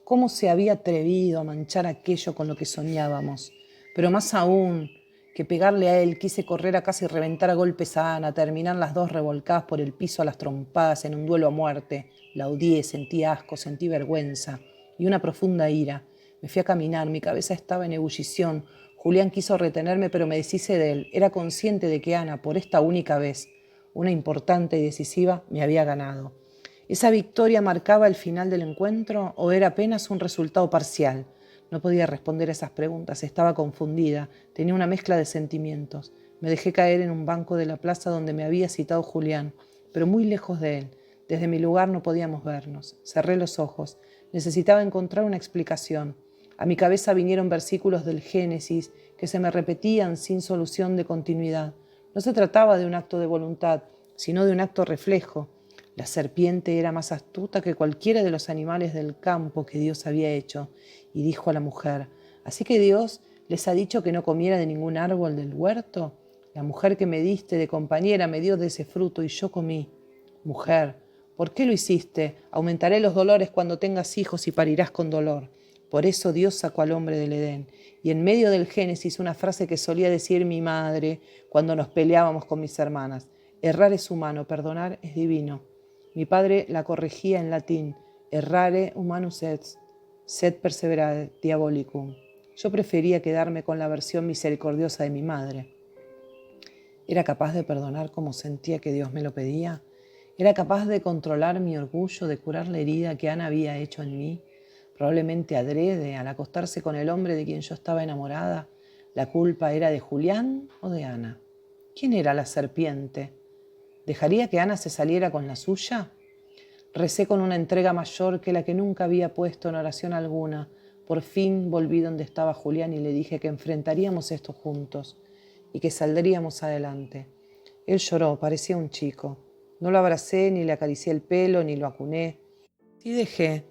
¿Cómo se había atrevido a manchar aquello con lo que soñábamos? Pero más aún que pegarle a él, quise correr a casa y reventar a golpes a Ana, terminar las dos revolcadas por el piso a las trompadas en un duelo a muerte. La odié, sentí asco, sentí vergüenza y una profunda ira. Me fui a caminar, mi cabeza estaba en ebullición. Julián quiso retenerme, pero me deshice de él. Era consciente de que Ana, por esta única vez, una importante y decisiva, me había ganado. ¿Esa victoria marcaba el final del encuentro o era apenas un resultado parcial? No podía responder a esas preguntas, estaba confundida, tenía una mezcla de sentimientos. Me dejé caer en un banco de la plaza donde me había citado Julián, pero muy lejos de él. Desde mi lugar no podíamos vernos. Cerré los ojos. Necesitaba encontrar una explicación. A mi cabeza vinieron versículos del Génesis que se me repetían sin solución de continuidad. No se trataba de un acto de voluntad, sino de un acto reflejo. La serpiente era más astuta que cualquiera de los animales del campo que Dios había hecho, y dijo a la mujer: ¿así que Dios les ha dicho que no comiera de ningún árbol del huerto? La mujer que me diste de compañera me dio de ese fruto y yo comí. Mujer, ¿por qué lo hiciste? Aumentaré los dolores cuando tengas hijos y parirás con dolor. Por eso Dios sacó al hombre del Edén. Y en medio del Génesis una frase que solía decir mi madre cuando nos peleábamos con mis hermanas: errar es humano, perdonar es divino. Mi padre la corregía en latín: errare humanus est, sed perseverare diabolicum. Yo prefería quedarme con la versión misericordiosa de mi madre. ¿Era capaz de perdonar como sentía que Dios me lo pedía? ¿Era capaz de controlar mi orgullo, de curar la herida que Ana había hecho en mí? Probablemente adrede, al acostarse con el hombre de quien yo estaba enamorada. ¿La culpa era de Julián o de Ana? ¿Quién era la serpiente? ¿Dejaría que Ana se saliera con la suya? Recé con una entrega mayor que la que nunca había puesto en oración alguna. Por fin volví donde estaba Julián y le dije que enfrentaríamos esto juntos y que saldríamos adelante. Él lloró, parecía un chico. No lo abracé, ni le acaricié el pelo, ni lo acuné. Sí dejé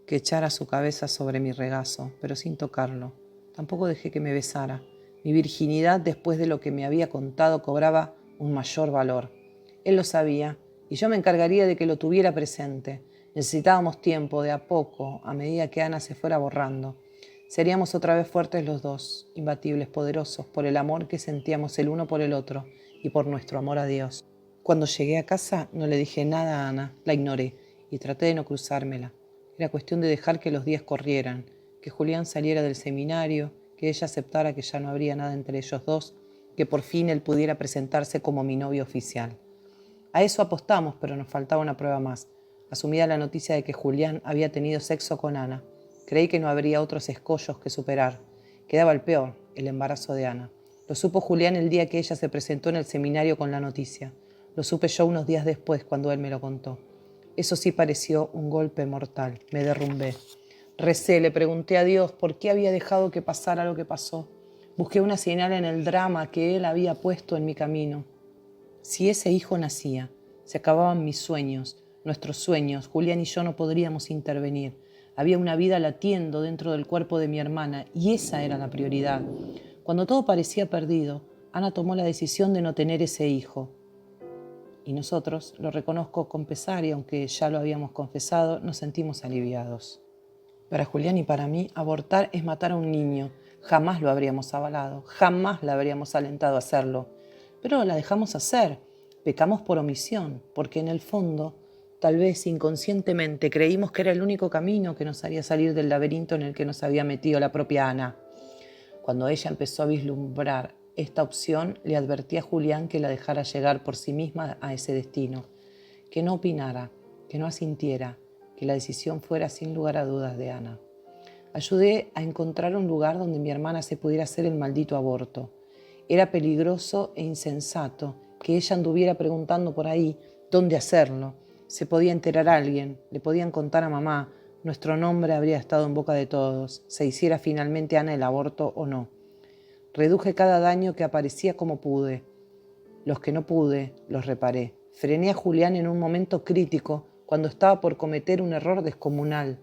que echara su cabeza sobre mi regazo, pero sin tocarlo. Tampoco dejé que me besara. Mi virginidad, después de lo que me había contado, cobraba un mayor valor. Él lo sabía, y yo me encargaría de que lo tuviera presente. Necesitábamos tiempo, de a poco, a medida que Ana se fuera borrando. Seríamos otra vez fuertes los dos, imbatibles, poderosos, por el amor que sentíamos el uno por el otro y por nuestro amor a Dios. Cuando llegué a casa no le dije nada a Ana, la ignoré y traté de no cruzármela. Era cuestión de dejar que los días corrieran, que Julián saliera del seminario, que ella aceptara que ya no habría nada entre ellos dos, que por fin él pudiera presentarse como mi novio oficial. A eso apostamos, pero nos faltaba una prueba más. Asumida la noticia de que Julián había tenido sexo con Ana, creí que no habría otros escollos que superar. Quedaba el peor, el embarazo de Ana. Lo supo Julián el día que ella se presentó en el seminario con la noticia. Lo supe yo unos días después cuando él me lo contó. Eso sí pareció un golpe mortal. Me derrumbé. Recé, le pregunté a Dios por qué había dejado que pasara lo que pasó. Busqué una señal en el drama que él había puesto en mi camino. Si ese hijo nacía, se acababan mis sueños, nuestros sueños. Julián y yo no podríamos intervenir. Había una vida latiendo dentro del cuerpo de mi hermana y esa era la prioridad. Cuando todo parecía perdido, Ana tomó la decisión de no tener ese hijo. Y nosotros, lo reconozco con pesar y aunque ya lo habíamos confesado, nos sentimos aliviados. Para Julián y para mí, abortar es matar a un niño. Jamás lo habríamos avalado, jamás la habríamos alentado a hacerlo. Pero la dejamos hacer. Pecamos por omisión, porque en el fondo, tal vez inconscientemente, creímos que era el único camino que nos haría salir del laberinto en el que nos había metido la propia Ana. Cuando ella empezó a vislumbrar esta opción, le advertí a Julián que la dejara llegar por sí misma a ese destino, que no opinara, que no asintiera, que la decisión fuera sin lugar a dudas de Ana. Ayudé a encontrar un lugar donde mi hermana se pudiera hacer el maldito aborto. Era peligroso e insensato que ella anduviera preguntando por ahí dónde hacerlo. Se podía enterar alguien, le podían contar a mamá, nuestro nombre habría estado en boca de todos, se hiciera finalmente Ana el aborto o no. Reduje cada daño que aparecía como pude. Los que no pude, los reparé. Frené a Julián en un momento crítico, cuando estaba por cometer un error descomunal.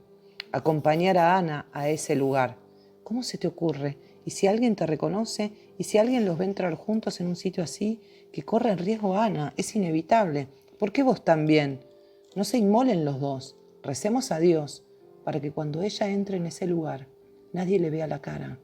Acompañar a Ana a ese lugar. ¿Cómo se te ocurre? ¿Y si alguien te reconoce? ¿Y si alguien los ve entrar juntos en un sitio así? Que corre en riesgo Ana, es inevitable. ¿Por qué vos también? No se inmolen los dos. Recemos a Dios para que cuando ella entre en ese lugar, nadie le vea la cara.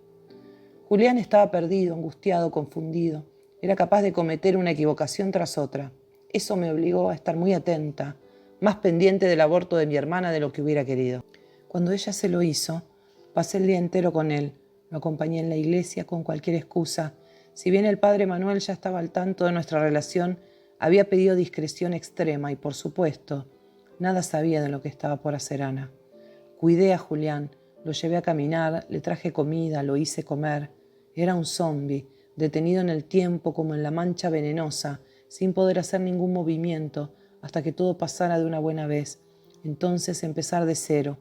Julián estaba perdido, angustiado, confundido. Era capaz de cometer una equivocación tras otra. Eso me obligó a estar muy atenta, más pendiente del aborto de mi hermana de lo que hubiera querido. Cuando ella se lo hizo, Pasé el día entero con él. Lo acompañé en la iglesia con cualquier excusa. Si bien el padre Manuel ya estaba al tanto de nuestra relación, había pedido discreción extrema y, por supuesto, nada sabía de lo que estaba por hacer Ana. Cuidé a Julián, lo llevé a caminar, le traje comida, lo hice comer. Era un zombi, detenido en el tiempo como en la mancha venenosa, sin poder hacer ningún movimiento, hasta que todo pasara de una buena vez. Entonces empezar de cero.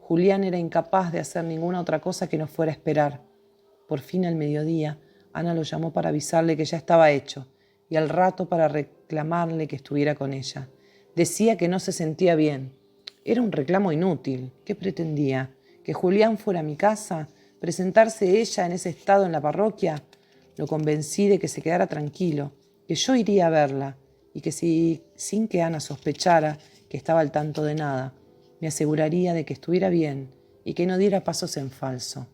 Julián era incapaz de hacer ninguna otra cosa que no fuera esperar. Por fin al mediodía, Ana lo llamó para avisarle que ya estaba hecho, y al rato para reclamarle que estuviera con ella. Decía que no se sentía bien. Era un reclamo inútil. ¿Qué pretendía? ¿Que Julián fuera a mi casa? ¿Presentarse ella en ese estado en la parroquia? Lo convencí de que se quedara tranquilo, que yo iría a verla, y que sin que Ana sospechara que estaba al tanto de nada, me aseguraría de que estuviera bien y que no diera pasos en falso.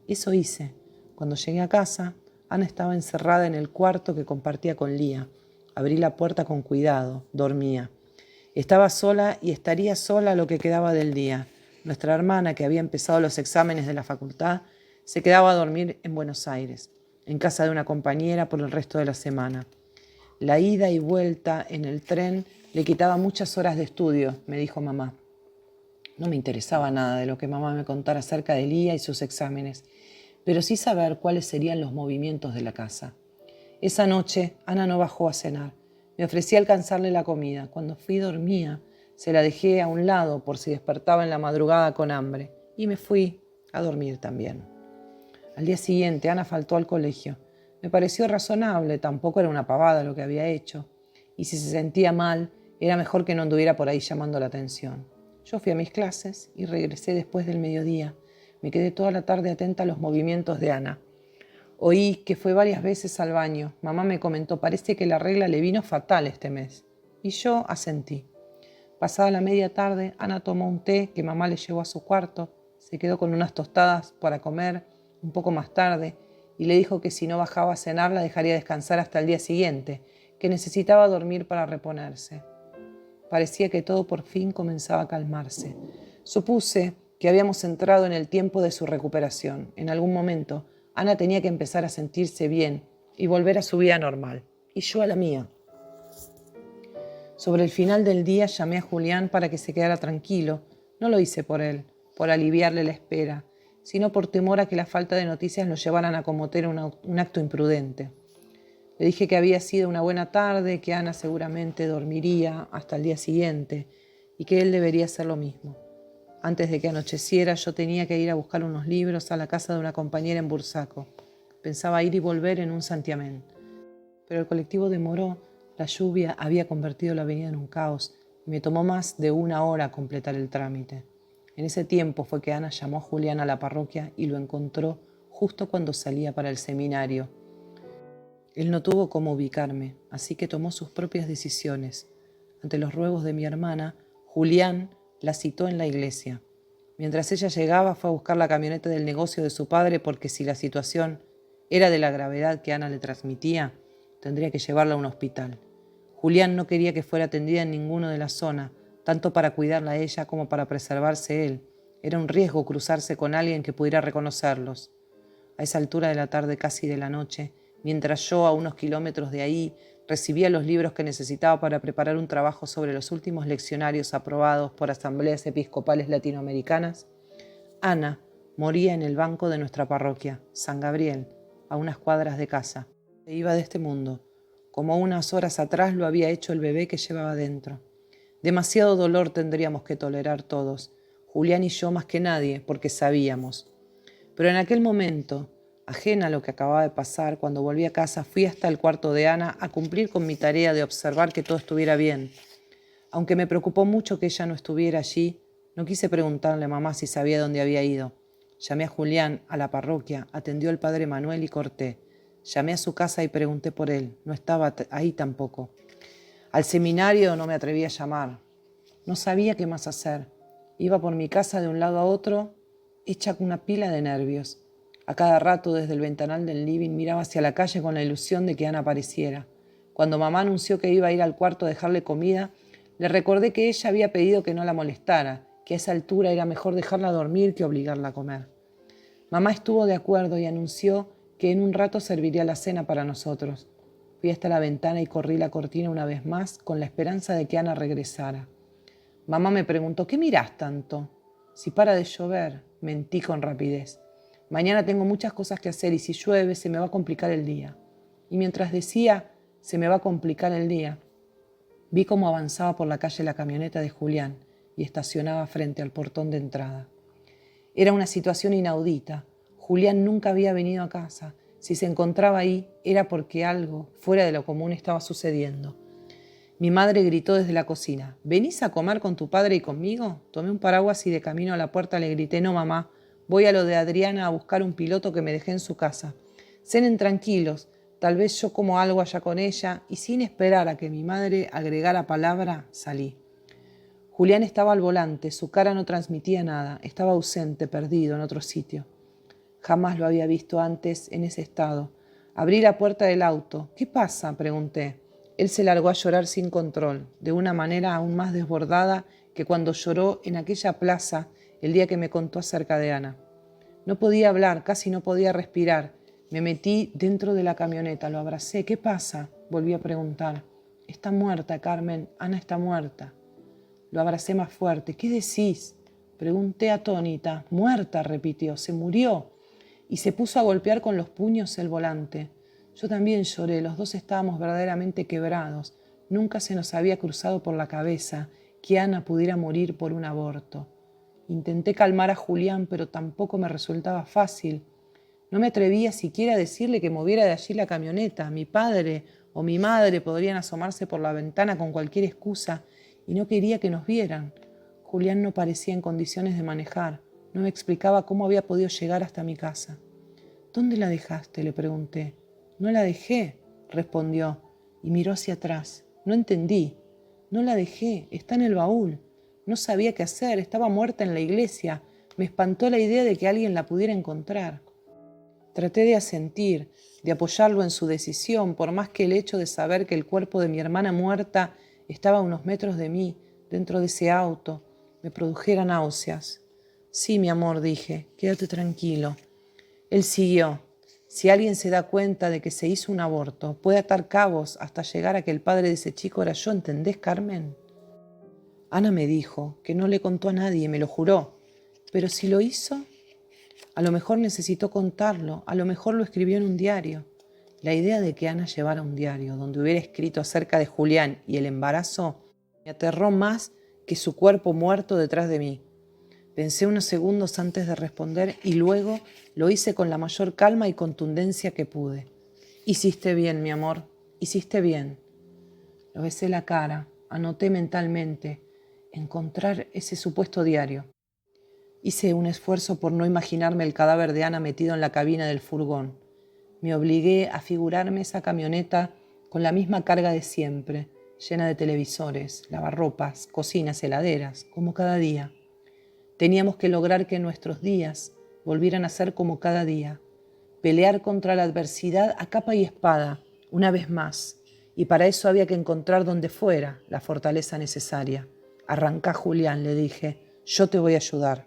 Eso hice. Cuando llegué a casa, Ana estaba encerrada en el cuarto que compartía con Lía. Abrí la puerta con cuidado. Dormía. Estaba sola y estaría sola lo que quedaba del día. Nuestra hermana, que había empezado los exámenes de la facultad, se quedaba a dormir en Buenos Aires, en casa de una compañera por el resto de la semana. La ida y vuelta en el tren le quitaba muchas horas de estudio, me dijo mamá. No me interesaba nada de lo que mamá me contara acerca de Lía y sus exámenes, pero sí saber cuáles serían los movimientos de la casa. Esa noche Ana no bajó a cenar. Me ofrecí a alcanzarle la comida. Cuando fui dormía, se la dejé a un lado por si despertaba en la madrugada con hambre, y me fui a dormir también. Al día siguiente Ana faltó al colegio. Me pareció razonable, tampoco era una pavada lo que había hecho, y si se sentía mal, era mejor que no anduviera por ahí llamando la atención. Yo fui a mis clases y regresé después del mediodía. Me quedé toda la tarde atenta a los movimientos de Ana. Oí que fue varias veces al baño. Mamá me comentó, parece que la regla le vino fatal este mes. Y yo asentí. Pasada la media tarde, Ana tomó un té que mamá le llevó a su cuarto, se quedó con unas tostadas para comer un poco más tarde y le dijo que si no bajaba a cenar la dejaría descansar hasta el día siguiente, que necesitaba dormir para reponerse. Parecía que todo por fin comenzaba a calmarse. Supuse que habíamos entrado en el tiempo de su recuperación. En algún momento, Ana tenía que empezar a sentirse bien y volver a su vida normal, y yo a la mía. Sobre el final del día llamé a Julián para que se quedara tranquilo. No lo hice por él, por aliviarle la espera, sino por temor a que la falta de noticias lo llevaran a cometer un acto imprudente. Le dije que había sido una buena tarde, que Ana seguramente dormiría hasta el día siguiente y que él debería hacer lo mismo. Antes de que anocheciera yo tenía que ir a buscar unos libros a la casa de una compañera en Bursaco. Pensaba ir y volver en un santiamén. Pero el colectivo demoró, la lluvia había convertido la avenida en un caos y me tomó más de una hora completar el trámite. En ese tiempo fue que Ana llamó a Julián a la parroquia y lo encontró justo cuando salía para el seminario. Él no tuvo cómo ubicarme, así que tomó sus propias decisiones. Ante los ruegos de mi hermana, Julián la citó en la iglesia. Mientras ella llegaba, fue a buscar la camioneta del negocio de su padre porque si la situación era de la gravedad que Ana le transmitía, tendría que llevarla a un hospital. Julián no quería que fuera atendida en ninguno de la zona, tanto para cuidarla a ella como para preservarse él. Era un riesgo cruzarse con alguien que pudiera reconocerlos. A esa altura de la tarde, casi de la noche, mientras yo, a unos kilómetros de ahí, recibía los libros que necesitaba para preparar un trabajo sobre los últimos leccionarios aprobados por asambleas episcopales latinoamericanas, Ana moría en el banco de nuestra parroquia, San Gabriel, a unas cuadras de casa. Se iba de este mundo, como unas horas atrás lo había hecho el bebé que llevaba dentro. Demasiado dolor tendríamos que tolerar todos, Julián y yo más que nadie, porque sabíamos. Pero en aquel momento, ajena a lo que acababa de pasar, cuando volví a casa fui hasta el cuarto de Ana a cumplir con mi tarea de observar que todo estuviera bien. Aunque me preocupó mucho que ella no estuviera allí, no quise preguntarle a mamá si sabía dónde había ido. Llamé a Julián, a la parroquia, atendió el padre Manuel y corté. Llamé a su casa y pregunté por él, no estaba ahí tampoco. Al seminario no me atreví a llamar. No sabía qué más hacer. Iba por mi casa de un lado a otro, hecha con una pila de nervios. A cada rato desde el ventanal del living miraba hacia la calle con la ilusión de que Ana apareciera. Cuando mamá anunció que iba a ir al cuarto a dejarle comida, le recordé que ella había pedido que no la molestara, que a esa altura era mejor dejarla dormir que obligarla a comer. Mamá estuvo de acuerdo y anunció que en un rato serviría la cena para nosotros. Fui hasta la ventana y corrí la cortina una vez más con la esperanza de que Ana regresara. Mamá me preguntó, ¿qué mirás tanto? Si para de llover, mentí con rapidez. Mañana tengo muchas cosas que hacer y si llueve se me va a complicar el día. Y mientras decía, se me va a complicar el día, vi cómo avanzaba por la calle la camioneta de Julián y estacionaba frente al portón de entrada. Era una situación inaudita. Julián nunca había venido a casa. Si se encontraba ahí, era porque algo fuera de lo común estaba sucediendo. Mi madre gritó desde la cocina, ¿venís a comer con tu padre y conmigo? Tomé un paraguas y de camino a la puerta le grité, no mamá, voy a lo de Adriana a buscar un piloto que me dejé en su casa. Cenen tranquilos, tal vez yo como algo allá con ella, y sin esperar a que mi madre agregara palabra, salí. Julián estaba al volante, su cara no transmitía nada, estaba ausente, perdido en otro sitio. Jamás lo había visto antes en ese estado. Abrí la puerta del auto. ¿Qué pasa?, pregunté. Él se largó a llorar sin control, de una manera aún más desbordada que cuando lloró en aquella plaza el día que me contó acerca de Ana. No podía hablar, casi no podía respirar. Me metí dentro de la camioneta, lo abracé. ¿Qué pasa?, volví a preguntar. Está muerta, Carmen. Ana está muerta. Lo abracé más fuerte. ¿Qué decís?, pregunté atónita. Muerta, repitió. Se murió. Y se puso a golpear con los puños el volante. Yo también lloré, los dos estábamos verdaderamente quebrados. Nunca se nos había cruzado por la cabeza que Ana pudiera morir por un aborto. Intenté calmar a Julián, pero tampoco me resultaba fácil. No me atrevía siquiera a decirle que moviera de allí la camioneta. Mi padre o mi madre podrían asomarse por la ventana con cualquier excusa y no quería que nos vieran. Julián no parecía en condiciones de manejar. No me explicaba cómo había podido llegar hasta mi casa. ¿Dónde la dejaste?, le pregunté. No la dejé, respondió, y miró hacia atrás. No entendí. No la dejé, está en el baúl. No sabía qué hacer, estaba muerta en la iglesia. Me espantó la idea de que alguien la pudiera encontrar. Traté de asentir, de apoyarlo en su decisión, por más que el hecho de saber que el cuerpo de mi hermana muerta estaba a unos metros de mí, dentro de ese auto, me produjera náuseas. Sí, mi amor, dije, quédate tranquilo. Él siguió. Si alguien se da cuenta de que se hizo un aborto, puede atar cabos hasta llegar a que el padre de ese chico era yo, ¿entendés, Carmen? Ana me dijo que no le contó a nadie, me lo juró. Pero si lo hizo, a lo mejor necesitó contarlo, a lo mejor lo escribió en un diario. La idea de que Ana llevara un diario donde hubiera escrito acerca de Julián y el embarazo me aterró más que su cuerpo muerto detrás de mí. Pensé unos segundos antes de responder y luego lo hice con la mayor calma y contundencia que pude. Hiciste bien, mi amor, hiciste bien. Lo besé la cara, anoté mentalmente encontrar ese supuesto diario. Hice un esfuerzo por no imaginarme el cadáver de Ana metido en la cabina del furgón. Me obligué a figurarme esa camioneta con la misma carga de siempre, llena de televisores, lavarropas, cocinas, heladeras, como cada día. Teníamos que lograr que nuestros días volvieran a ser como cada día, pelear contra la adversidad a capa y espada, una vez más, y para eso había que encontrar donde fuera la fortaleza necesaria. Arrancá, Julián, le dije, yo te voy a ayudar.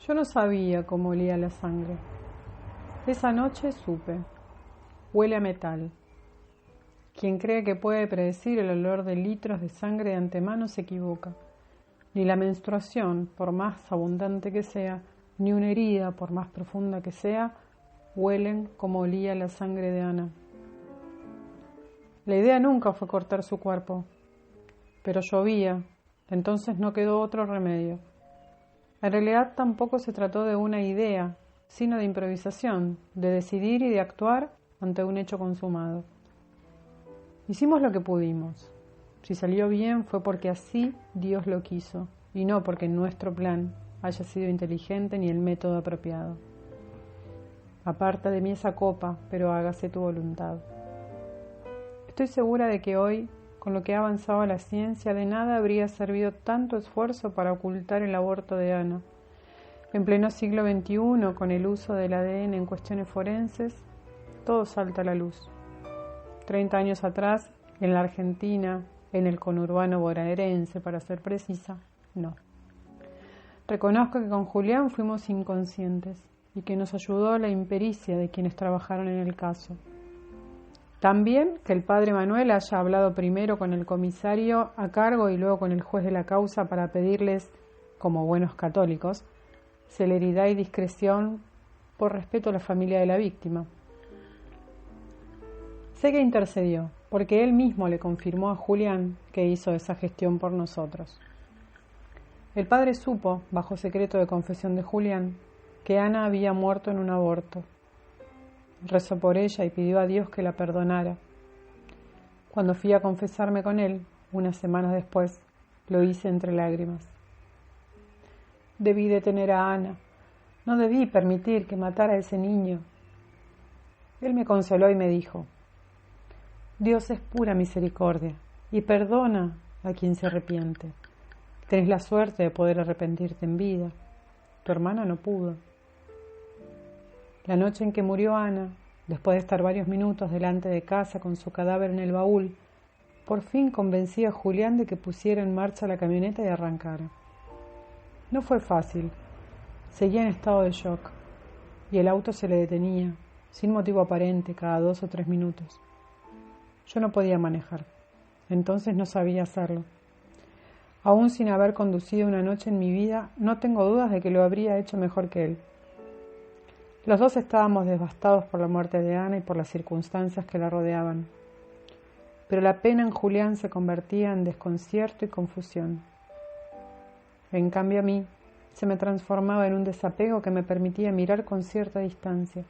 Yo no sabía cómo olía la sangre. Esa noche supe. Huele a metal. Quien cree que puede predecir el olor de litros de sangre de antemano se equivoca. Ni la menstruación, por más abundante que sea, ni una herida, por más profunda que sea, huelen como olía la sangre de Ana. La idea nunca fue cortar su cuerpo, pero llovía, entonces no quedó otro remedio. En realidad tampoco se trató de una idea, sino de improvisación, de decidir y de actuar ante un hecho consumado. Hicimos lo que pudimos. Si salió bien fue porque así Dios lo quiso, y no porque nuestro plan haya sido inteligente ni el método apropiado. Aparta de mí esa copa, pero hágase tu voluntad. Estoy segura de que hoy con lo que ha avanzado la ciencia, de nada habría servido tanto esfuerzo para ocultar el aborto de Ana. En pleno siglo XXI, con el uso del ADN en cuestiones forenses, todo salta a la luz. 30 años atrás, en la Argentina, en el conurbano bonaerense, para ser precisa, no. Reconozco que con Julián fuimos inconscientes y que nos ayudó la impericia de quienes trabajaron en el caso. También que el padre Manuel haya hablado primero con el comisario a cargo y luego con el juez de la causa para pedirles, como buenos católicos, celeridad y discreción por respeto a la familia de la víctima. Sé que intercedió, porque él mismo le confirmó a Julián que hizo esa gestión por nosotros. El padre supo, bajo secreto de confesión de Julián, que Ana había muerto en un aborto. Rezó por ella y pidió a Dios que la perdonara. Cuando fui a confesarme con él, unas semanas después, lo hice entre lágrimas. Debí detener a Ana. No debí permitir que matara a ese niño. Él me consoló y me dijo: Dios es pura misericordia y perdona a quien se arrepiente. Tenés la suerte de poder arrepentirte en vida. Tu hermana no pudo. La noche en que murió Ana, después de estar varios minutos delante de casa con su cadáver en el baúl, por fin convencí a Julián de que pusiera en marcha la camioneta y arrancara. No fue fácil. Seguía en estado de shock y el auto se le detenía, sin motivo aparente, cada 2 o 3 minutos. Yo no podía manejar, entonces no sabía hacerlo. Aún sin haber conducido una noche en mi vida, no tengo dudas de que lo habría hecho mejor que él. Los dos estábamos devastados por la muerte de Ana y por las circunstancias que la rodeaban. Pero la pena en Julián se convertía en desconcierto y confusión. En cambio a mí, se me transformaba en un desapego que me permitía mirar con cierta distancia.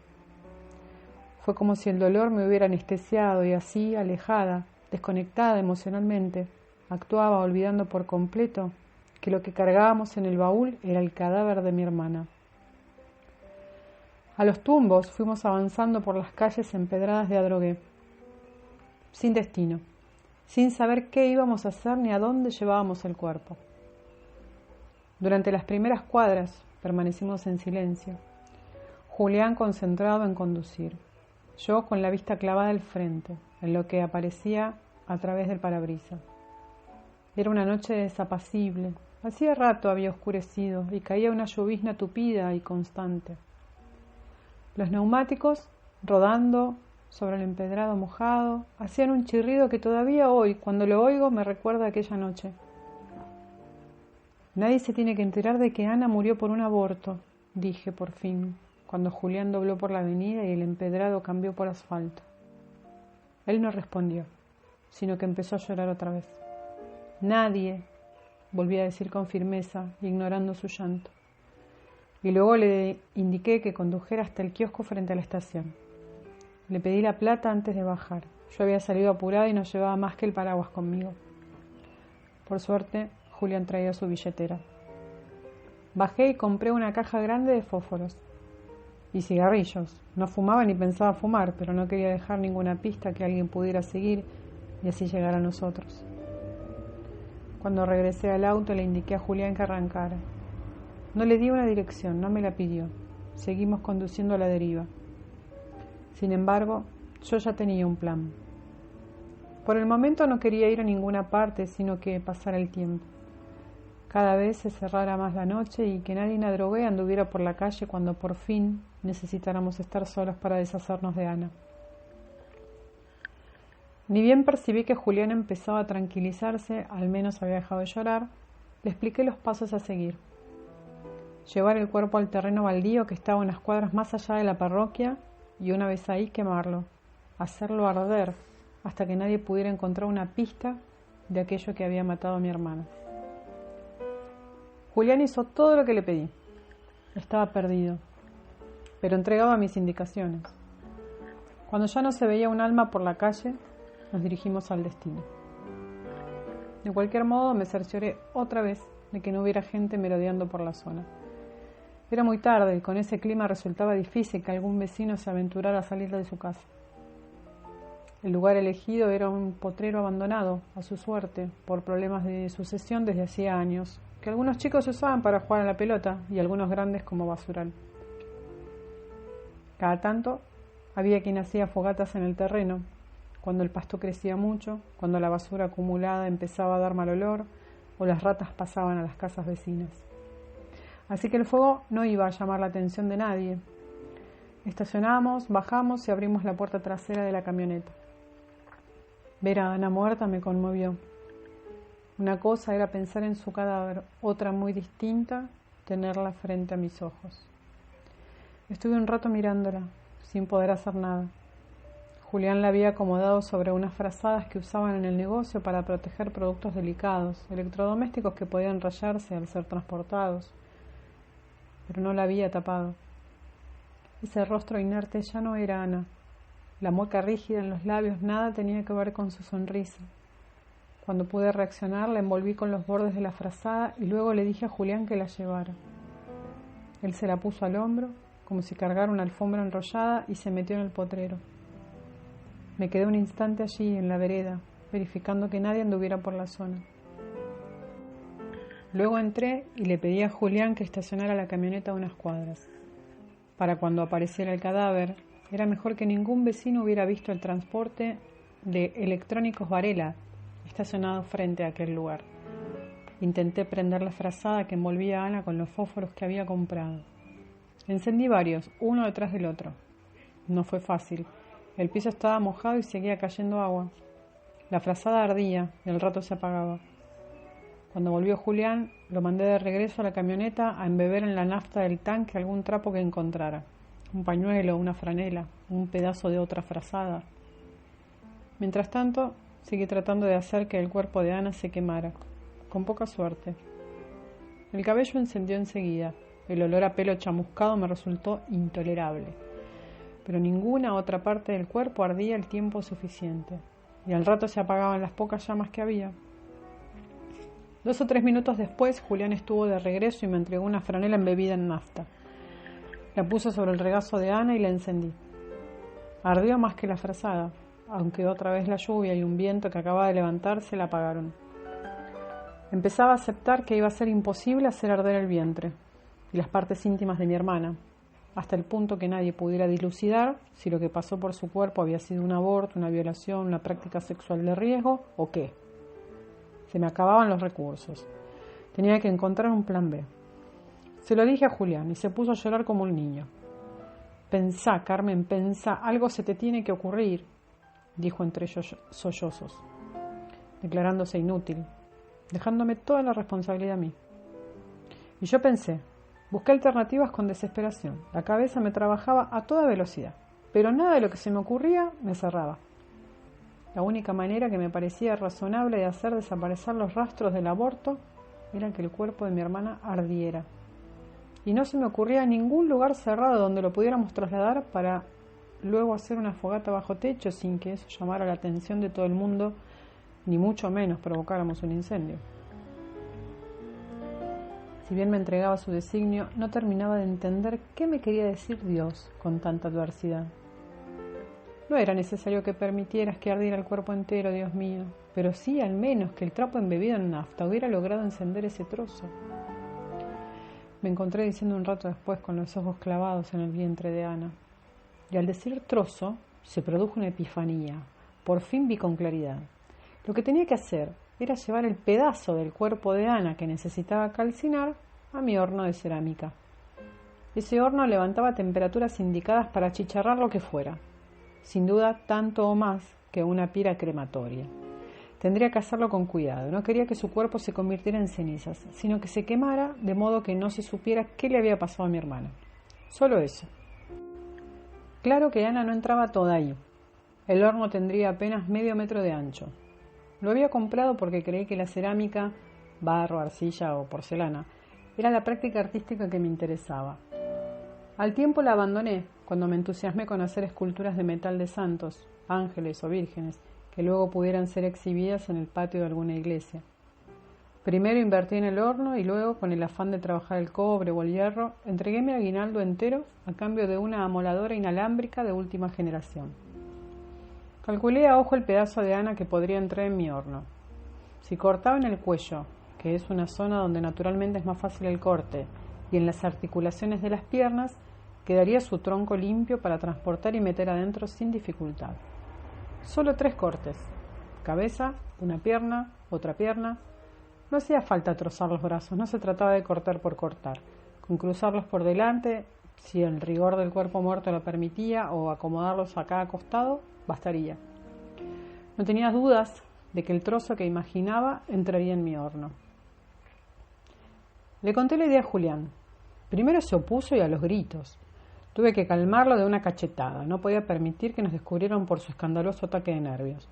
Fue como si el dolor me hubiera anestesiado y así, alejada, desconectada emocionalmente, actuaba olvidando por completo que lo que cargábamos en el baúl era el cadáver de mi hermana. A los tumbos fuimos avanzando por las calles empedradas de Adrogué, sin destino, sin saber qué íbamos a hacer ni a dónde llevábamos el cuerpo. Durante las primeras cuadras permanecimos en silencio, Julián concentrado en conducir, yo con la vista clavada al frente, en lo que aparecía a través del parabrisas. Era una noche desapacible, hacía rato había oscurecido y caía una llovizna tupida y constante. Los neumáticos, rodando sobre el empedrado mojado, hacían un chirrido que todavía hoy, cuando lo oigo, me recuerda aquella noche. Nadie se tiene que enterar de que Ana murió por un aborto, dije por fin, cuando Julián dobló por la avenida y el empedrado cambió por asfalto. Él no respondió, sino que empezó a llorar otra vez. Nadie, volví a decir con firmeza, ignorando su llanto. Y luego le indiqué que condujera hasta el kiosco frente a la estación. Le pedí la plata antes de bajar. Yo había salido apurada y no llevaba más que el paraguas conmigo. Por suerte, Julián traía su billetera. Bajé y compré una caja grande de fósforos y cigarrillos. No fumaba ni pensaba fumar, pero no quería dejar ninguna pista que alguien pudiera seguir y así llegar a nosotros. Cuando regresé al auto le indiqué a Julián que arrancara. No le di una dirección, no me la pidió. Seguimos conduciendo a la deriva. Sin embargo, yo ya tenía un plan. Por el momento no quería ir a ninguna parte, sino que pasara el tiempo. Cada vez se cerrara más la noche y que nadie en Adrogué anduviera por la calle cuando por fin necesitáramos estar solos para deshacernos de Ana. Ni bien percibí que Julián empezaba a tranquilizarse, al menos había dejado de llorar, le expliqué los pasos a seguir. Llevar el cuerpo al terreno baldío que estaba unas cuadras más allá de la parroquia y una vez ahí quemarlo, hacerlo arder hasta que nadie pudiera encontrar una pista de aquello que había matado a mi hermana. Julián hizo todo lo que le pedí. Estaba perdido, pero entregaba mis indicaciones. Cuando ya no se veía un alma por la calle, nos dirigimos al destino. De cualquier modo, me cercioré otra vez de que no hubiera gente merodeando por la zona. Era muy tarde y con ese clima resultaba difícil que algún vecino se aventurara a salir de su casa. El lugar elegido era un potrero abandonado, a su suerte, por problemas de sucesión desde hacía años, que algunos chicos usaban para jugar a la pelota y algunos grandes como basural. Cada tanto había quien hacía fogatas en el terreno, cuando el pasto crecía mucho, cuando la basura acumulada empezaba a dar mal olor o las ratas pasaban a las casas vecinas. Así que el fuego no iba a llamar la atención de nadie. Estacionamos, bajamos y abrimos la puerta trasera de la camioneta. Ver a Ana muerta me conmovió. Una cosa era pensar en su cadáver, otra muy distinta, tenerla frente a mis ojos. Estuve un rato mirándola, sin poder hacer nada. Julián la había acomodado sobre unas frazadas que usaban en el negocio para proteger productos delicados, electrodomésticos que podían rayarse al ser transportados, pero no la había tapado. Ese rostro inerte ya no era Ana. La mueca rígida en los labios nada tenía que ver con su sonrisa. Cuando pude reaccionar, la envolví con los bordes de la frazada y luego le dije a Julián que la llevara. Él se la puso al hombro, como si cargara una alfombra enrollada, y se metió en el potrero. Me quedé un instante allí, en la vereda, verificando que nadie anduviera por la zona. Luego entré y le pedí a Julián que estacionara la camioneta a unas cuadras. Para cuando apareciera el cadáver, era mejor que ningún vecino hubiera visto el transporte de Electrónicos Varela estacionado frente a aquel lugar. Intenté prender la frazada que envolvía a Ana con los fósforos que había comprado. Encendí varios, uno detrás del otro. No fue fácil. El piso estaba mojado y seguía cayendo agua. La frazada ardía y al rato se apagaba. Cuando volvió Julián, lo mandé de regreso a la camioneta a embeber en la nafta del tanque algún trapo que encontrara. Un pañuelo, una franela, un pedazo de otra frazada. Mientras tanto, seguí tratando de hacer que el cuerpo de Ana se quemara, con poca suerte. El cabello encendió enseguida. El olor a pelo chamuscado me resultó intolerable. Pero ninguna otra parte del cuerpo ardía el tiempo suficiente, y al rato se apagaban las pocas llamas que había. 2 o 3 minutos después, Julián estuvo de regreso y me entregó una franela embebida en nafta. La puse sobre el regazo de Ana y la encendí. Ardió más que la frazada, aunque otra vez la lluvia y un viento que acababa de levantarse la apagaron. Empezaba a aceptar que iba a ser imposible hacer arder el vientre y las partes íntimas de mi hermana, hasta el punto que nadie pudiera dilucidar si lo que pasó por su cuerpo había sido un aborto, una violación, una práctica sexual de riesgo o qué. Se me acababan los recursos. Tenía que encontrar un plan B. Se lo dije a Julián y se puso a llorar como un niño. Pensá, Carmen, pensá, algo se te tiene que ocurrir, dijo entre sollozos, declarándose inútil, dejándome toda la responsabilidad a mí. Y yo pensé, busqué alternativas con desesperación. La cabeza me trabajaba a toda velocidad, pero nada de lo que se me ocurría me cerraba. La única manera que me parecía razonable de hacer desaparecer los rastros del aborto era que el cuerpo de mi hermana ardiera. Y no se me ocurría ningún lugar cerrado donde lo pudiéramos trasladar para luego hacer una fogata bajo techo sin que eso llamara la atención de todo el mundo, ni mucho menos provocáramos un incendio. Si bien me entregaba su designio, no terminaba de entender qué me quería decir Dios con tanta adversidad. No era necesario que permitieras que ardiera el cuerpo entero, Dios mío, pero sí al menos que el trapo embebido en nafta hubiera logrado encender ese trozo. Me encontré diciendo un rato después con los ojos clavados en el vientre de Ana. Y al decir trozo, se produjo una epifanía. Por fin vi con claridad. Lo que tenía que hacer era llevar el pedazo del cuerpo de Ana que necesitaba calcinar a mi horno de cerámica. Ese horno levantaba temperaturas indicadas para achicharrar lo que fuera. Sin duda, tanto o más que una pira crematoria. Tendría que hacerlo con cuidado. No quería que su cuerpo se convirtiera en cenizas, sino que se quemara de modo que no se supiera qué le había pasado a mi hermana. Solo eso. Claro que Ana no entraba toda ahí. El horno tendría apenas medio metro de ancho. Lo había comprado porque creí que la cerámica, barro, arcilla o porcelana, era la práctica artística que me interesaba. Al tiempo la abandoné cuando me entusiasmé con hacer esculturas de metal de santos, ángeles o vírgenes, que luego pudieran ser exhibidas en el patio de alguna iglesia. Primero invertí en el horno y luego, con el afán de trabajar el cobre o el hierro, entregué mi aguinaldo entero a cambio de una amoladora inalámbrica de última generación. Calculé a ojo el pedazo de Ana que podría entrar en mi horno. Si cortaba en el cuello, que es una zona donde naturalmente es más fácil el corte, y en las articulaciones de las piernas, quedaría su tronco limpio para transportar y meter adentro sin dificultad. Solo 3 cortes: cabeza, una pierna, otra pierna. No hacía falta trozar los brazos, no se trataba de cortar por cortar. Con cruzarlos por delante, si el rigor del cuerpo muerto lo permitía, o acomodarlos a cada costado, bastaría. No tenía dudas de que el trozo que imaginaba entraría en mi horno. Le conté la idea a Julián. Primero se opuso y a los gritos. Tuve que calmarlo de una cachetada. No podía permitir que nos descubrieran por su escandaloso ataque de nervios.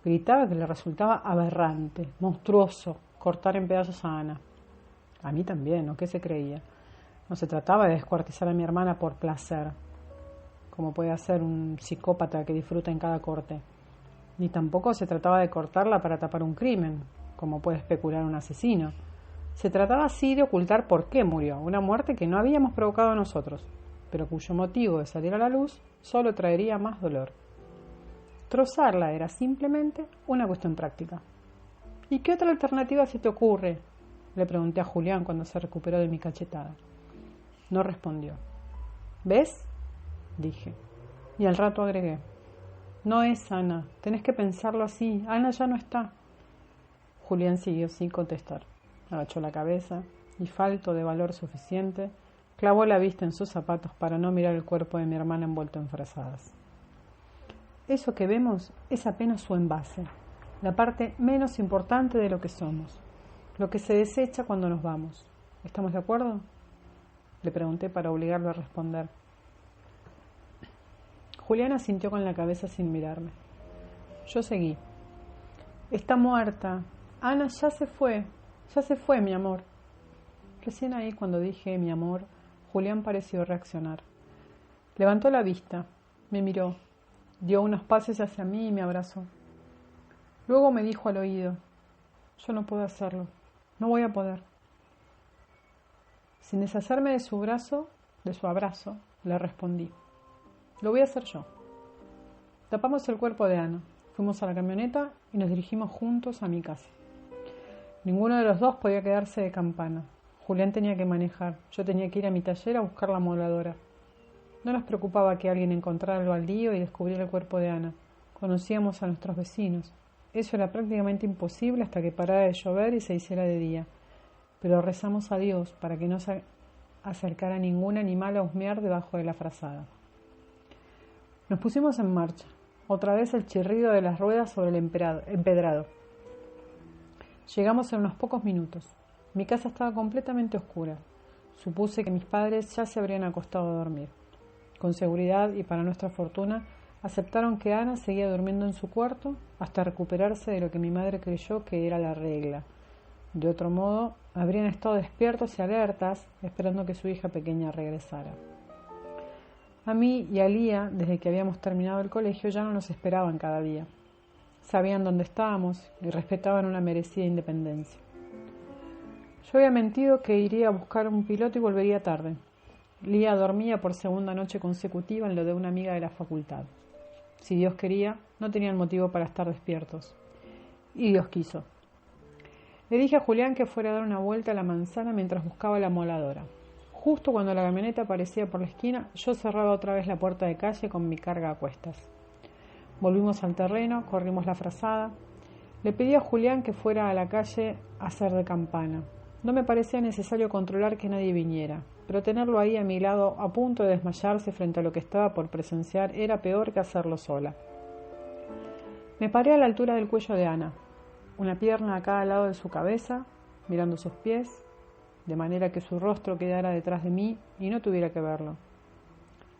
Gritaba que le resultaba aberrante, monstruoso, cortar en pedazos a Ana. A mí también, ¿o qué se creía? No se trataba de descuartizar a mi hermana por placer, como puede hacer un psicópata que disfruta en cada corte. Ni tampoco se trataba de cortarla para tapar un crimen, como puede especular un asesino. Se trataba así de ocultar por qué murió, una muerte que no habíamos provocado nosotros, pero cuyo motivo de salir a la luz solo traería más dolor. Trozarla era simplemente una cuestión práctica. ¿Y qué otra alternativa se te ocurre?, le pregunté a Julián cuando se recuperó de mi cachetada. No respondió. ¿Ves?, dije. Y al rato agregué: no es Ana, tenés que pensarlo así, Ana ya no está. Julián siguió sin contestar. Agachó la cabeza y, falto de valor suficiente, clavó la vista en sus zapatos para no mirar el cuerpo de mi hermana envuelto en frazadas. Eso que vemos es apenas su envase, la parte menos importante de lo que somos, lo que se desecha cuando nos vamos. ¿Estamos de acuerdo?, le pregunté para obligarlo a responder. Julián asintió con la cabeza sin mirarme. Yo seguí. Está muerta. Ana ya se fue, mi amor. Recién ahí, cuando dije mi amor, Julián pareció reaccionar. Levantó la vista, me miró, dio unos pasos hacia mí y me abrazó. Luego me dijo al oído: yo no puedo hacerlo, no voy a poder. Sin deshacerme de su brazo, de su abrazo, le respondí: lo voy a hacer yo. Tapamos el cuerpo de Ana, fuimos a la camioneta y nos dirigimos juntos a mi casa. Ninguno de los dos podía quedarse de campana. Julián tenía que manejar, yo tenía que ir a mi taller a buscar la moladora. No nos preocupaba que alguien encontrara el baldío y descubriera el cuerpo de Ana. Conocíamos a nuestros vecinos. Eso era prácticamente imposible hasta que parara de llover y se hiciera de día. Pero rezamos a Dios para que no se acercara ningún animal a husmear debajo de la frazada. Nos pusimos en marcha. Otra vez el chirrido de las ruedas sobre el empedrado. Llegamos en unos pocos minutos. Mi casa estaba completamente oscura. Supuse que mis padres ya se habrían acostado a dormir. Con seguridad y para nuestra fortuna, aceptaron que Ana seguía durmiendo en su cuarto hasta recuperarse de lo que mi madre creyó que era la regla. De otro modo, habrían estado despiertos y alertas, esperando que su hija pequeña regresara. A mí y a Lía, desde que habíamos terminado el colegio, ya no nos esperaban cada día. Sabían dónde estábamos y respetaban una merecida independencia. Yo había mentido que iría a buscar un piloto y volvería tarde. Lía dormía por segunda noche consecutiva en lo de una amiga de la facultad. Si Dios quería, no tenían motivo para estar despiertos. Y Dios quiso. Le dije a Julián que fuera a dar una vuelta a la manzana mientras buscaba la moladora. Justo cuando la camioneta aparecía por la esquina, yo cerraba otra vez la puerta de calle con mi carga a cuestas. Volvimos al terreno, corrimos la frazada. Le pedí a Julián que fuera a la calle a hacer de campana. No me parecía necesario controlar que nadie viniera, pero tenerlo ahí a mi lado a punto de desmayarse frente a lo que estaba por presenciar era peor que hacerlo sola. Me paré a la altura del cuello de Ana, una pierna a cada lado de su cabeza, mirando sus pies, de manera que su rostro quedara detrás de mí y no tuviera que verlo.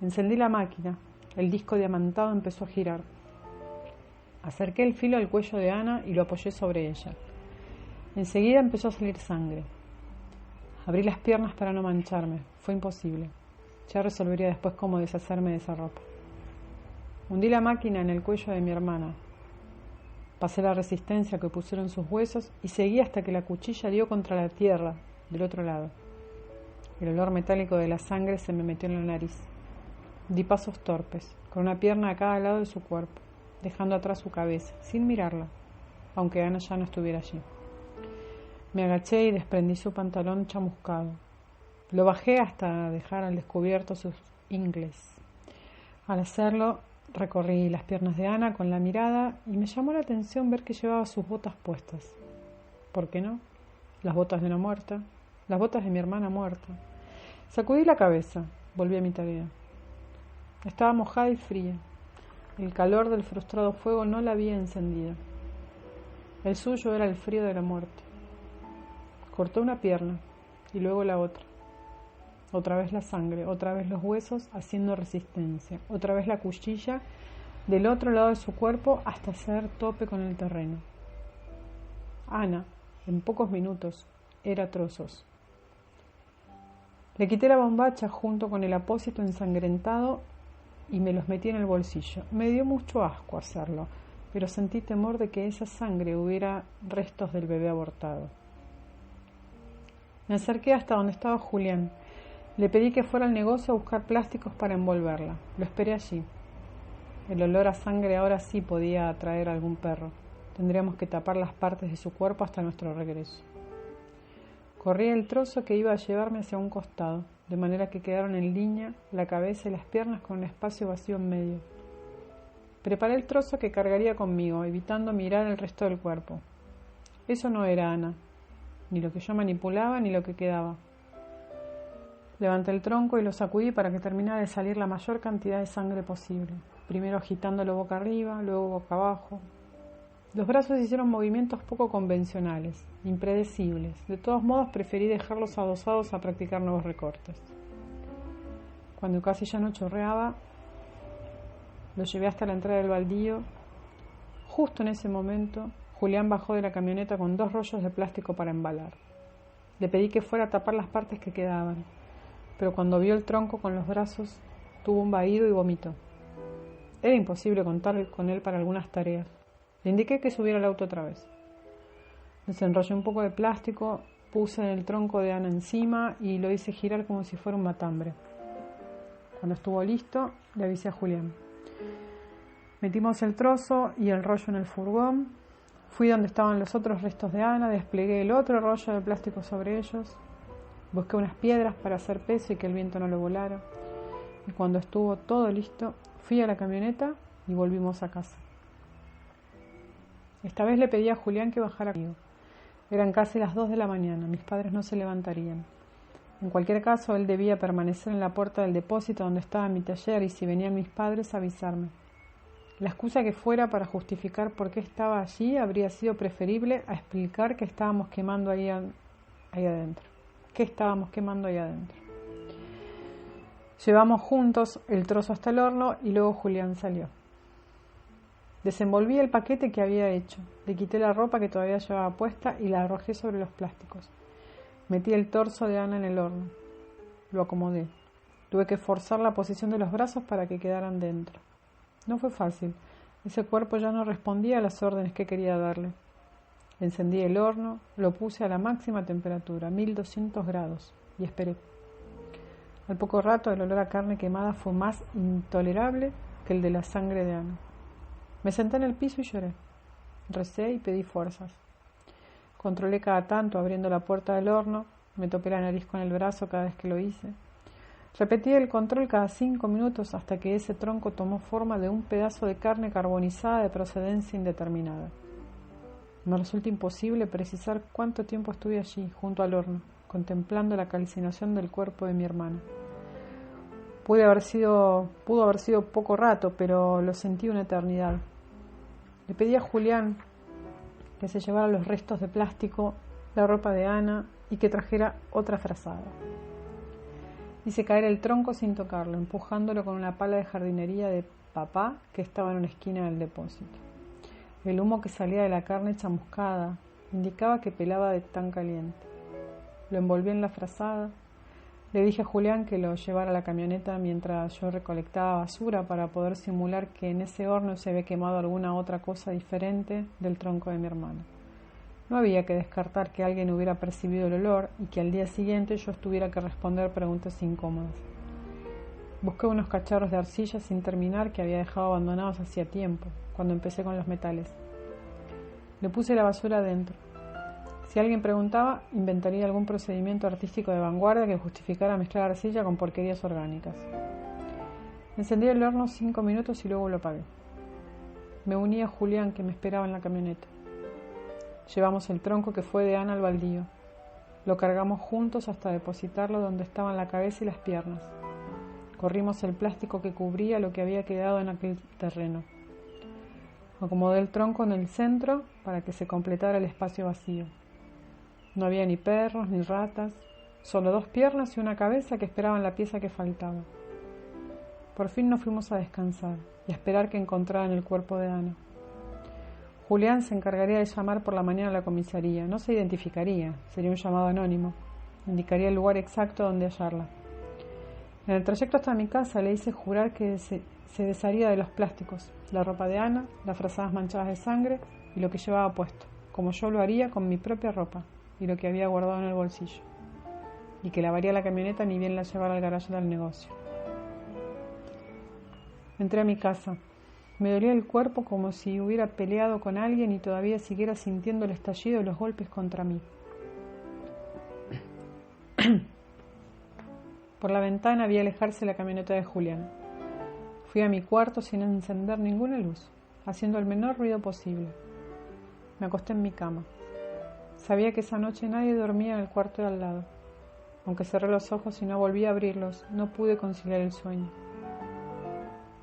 Encendí la máquina, el disco diamantado empezó a girar. Acerqué el filo al cuello de Ana y lo apoyé sobre ella. Enseguida empezó a salir sangre. Abrí las piernas para no mancharme. Fue imposible. Ya resolvería después cómo deshacerme de esa ropa. Hundí la máquina en el cuello de mi hermana. Pasé la resistencia que pusieron sus huesos y seguí hasta que la cuchilla dio contra la tierra, del otro lado. El olor metálico de la sangre se me metió en la nariz. Di pasos torpes, con una pierna a cada lado de su cuerpo. dejando atrás su cabeza, sin mirarla, aunque Ana ya no estuviera allí. Me agaché y desprendí su pantalón chamuscado. Lo bajé hasta dejar al descubierto sus ingles. Al hacerlo, recorrí las piernas de Ana con la mirada y me llamó la atención ver que llevaba sus botas puestas. ¿Por qué no? Las botas de una muerta, las botas de mi hermana muerta. Sacudí la cabeza, volví a mi tarea. Estaba mojada y fría. El calor del frustrado fuego no la había encendido. El suyo era el frío de la muerte. Cortó una pierna y luego la otra. Otra vez la sangre, otra vez los huesos haciendo resistencia, otra vez la cuchilla del otro lado de su cuerpo hasta hacer tope con el terreno. Ana, en pocos minutos, era trozos. Le quité la bombacha junto con el apósito ensangrentado y me los metí en el bolsillo. Me dio mucho asco hacerlo, pero sentí temor de que esa sangre hubiera restos del bebé abortado. Me acerqué hasta donde estaba Julián. Le pedí que fuera al negocio a buscar plásticos para envolverla. Lo esperé allí. El olor a sangre ahora sí podía atraer a algún perro. Tendríamos que tapar las partes de su cuerpo hasta nuestro regreso. Corrí el trozo que iba a llevarme hacia un costado, de manera que quedaron en línea la cabeza y las piernas con un espacio vacío en medio. Preparé el trozo que cargaría conmigo, evitando mirar el resto del cuerpo. Eso no era Ana, ni lo que yo manipulaba ni lo que quedaba. Levanté el tronco y lo sacudí para que terminara de salir la mayor cantidad de sangre posible, primero agitándolo boca arriba, luego boca abajo. Los brazos hicieron movimientos poco convencionales, impredecibles. De todos modos, preferí dejarlos adosados a practicar nuevos recortes. Cuando casi ya no chorreaba, lo llevé hasta la entrada del baldío. Justo en ese momento, Julián bajó de la camioneta con 2 rollos de plástico para embalar. Le pedí que fuera a tapar las partes que quedaban, pero cuando vio el tronco con los brazos, tuvo un vaído y vomitó. Era imposible contar con él para algunas tareas. Le indiqué que subiera al auto otra vez. Desenrollé un poco de plástico, puse el tronco de Ana encima y lo hice girar como si fuera un matambre. Cuando estuvo listo, le avisé a Julián. Metimos el trozo y el rollo en el furgón. Fui donde estaban los otros restos de Ana, desplegué el otro rollo de plástico sobre ellos. Busqué unas piedras para hacer peso y que el viento no lo volara. Y cuando estuvo todo listo, fui a la camioneta y volvimos a casa. Esta vez le pedí a Julián que bajara conmigo. Eran casi las 2 de la mañana, mis padres no se levantarían. En cualquier caso, él debía permanecer en la puerta del depósito donde estaba mi taller y si venían mis padres, avisarme. La excusa que fuera para justificar por qué estaba allí habría sido preferible a explicar que estábamos quemando ahí adentro. ¿Qué estábamos quemando ahí adentro? Llevamos juntos el trozo hasta el horno y luego Julián salió. Desenvolví el paquete que había hecho, le quité la ropa que todavía llevaba puesta y la arrojé sobre los plásticos. Metí el torso de Ana en el horno. Lo acomodé. Tuve que forzar la posición de los brazos para que quedaran dentro. No fue fácil. Ese cuerpo ya no respondía a las órdenes que quería darle. Encendí el horno, lo puse a la máxima temperatura, 1200 grados, y esperé. Al poco rato el olor a carne quemada fue más intolerable que el de la sangre de Ana. Me senté en el piso y lloré. Recé y pedí fuerzas. Controlé cada tanto abriendo la puerta del horno, me topé la nariz con el brazo cada vez que lo hice. Repetí el control cada 5 minutos hasta que ese tronco tomó forma de un pedazo de carne carbonizada de procedencia indeterminada. Me resulta imposible precisar cuánto tiempo estuve allí, junto al horno, contemplando la calcinación del cuerpo de mi hermana. Pudo haber sido poco rato, pero lo sentí una eternidad. Le pedí a Julián que se llevara los restos de plástico, la ropa de Ana y que trajera otra frazada. Hice caer el tronco sin tocarlo, empujándolo con una pala de jardinería de papá que estaba en una esquina del depósito. El humo que salía de la carne chamuscada indicaba que pelaba de tan caliente. Lo envolví en la frazada. Le dije a Julián que lo llevara a la camioneta mientras yo recolectaba basura para poder simular que en ese horno se había quemado alguna otra cosa diferente del tronco de mi hermana. No había que descartar que alguien hubiera percibido el olor y que al día siguiente yo tuviera que responder preguntas incómodas. Busqué unos cacharros de arcilla sin terminar que había dejado abandonados hacía tiempo, cuando empecé con los metales. Le puse la basura adentro. Si alguien preguntaba, inventaría algún procedimiento artístico de vanguardia que justificara mezclar arcilla con porquerías orgánicas. Encendí el horno 5 minutos y luego lo apagué. Me uní a Julián, que me esperaba en la camioneta. Llevamos el tronco que fue de Ana al baldío. Lo cargamos juntos hasta depositarlo donde estaban la cabeza y las piernas. Corrimos el plástico que cubría lo que había quedado en aquel terreno. Acomodé el tronco en el centro para que se completara el espacio vacío. No había ni perros ni ratas, solo 2 piernas y una cabeza que esperaban la pieza que faltaba. Por fin nos fuimos a descansar y a esperar que encontraran el cuerpo de Ana. Julián se encargaría de llamar por la mañana a la comisaría. No se identificaría, sería un llamado anónimo. Indicaría el lugar exacto donde hallarla. En el trayecto hasta mi casa le hice jurar que se desharía de los plásticos, la ropa de Ana, las frazadas manchadas de sangre y lo que llevaba puesto, como yo lo haría con mi propia ropa y lo que había guardado en el bolsillo, y que lavaría la camioneta ni bien la llevara al garaje del negocio. Entré a mi casa. Me dolía el cuerpo como si hubiera peleado con alguien y todavía siguiera sintiendo el estallido de los golpes contra mí. Por la ventana vi alejarse la camioneta de Julián. Fui a mi cuarto sin encender ninguna luz, haciendo el menor ruido posible. Me acosté en mi cama. Sabía que esa noche nadie dormía en el cuarto de al lado. Aunque cerré los ojos y no volví a abrirlos, no pude conciliar el sueño.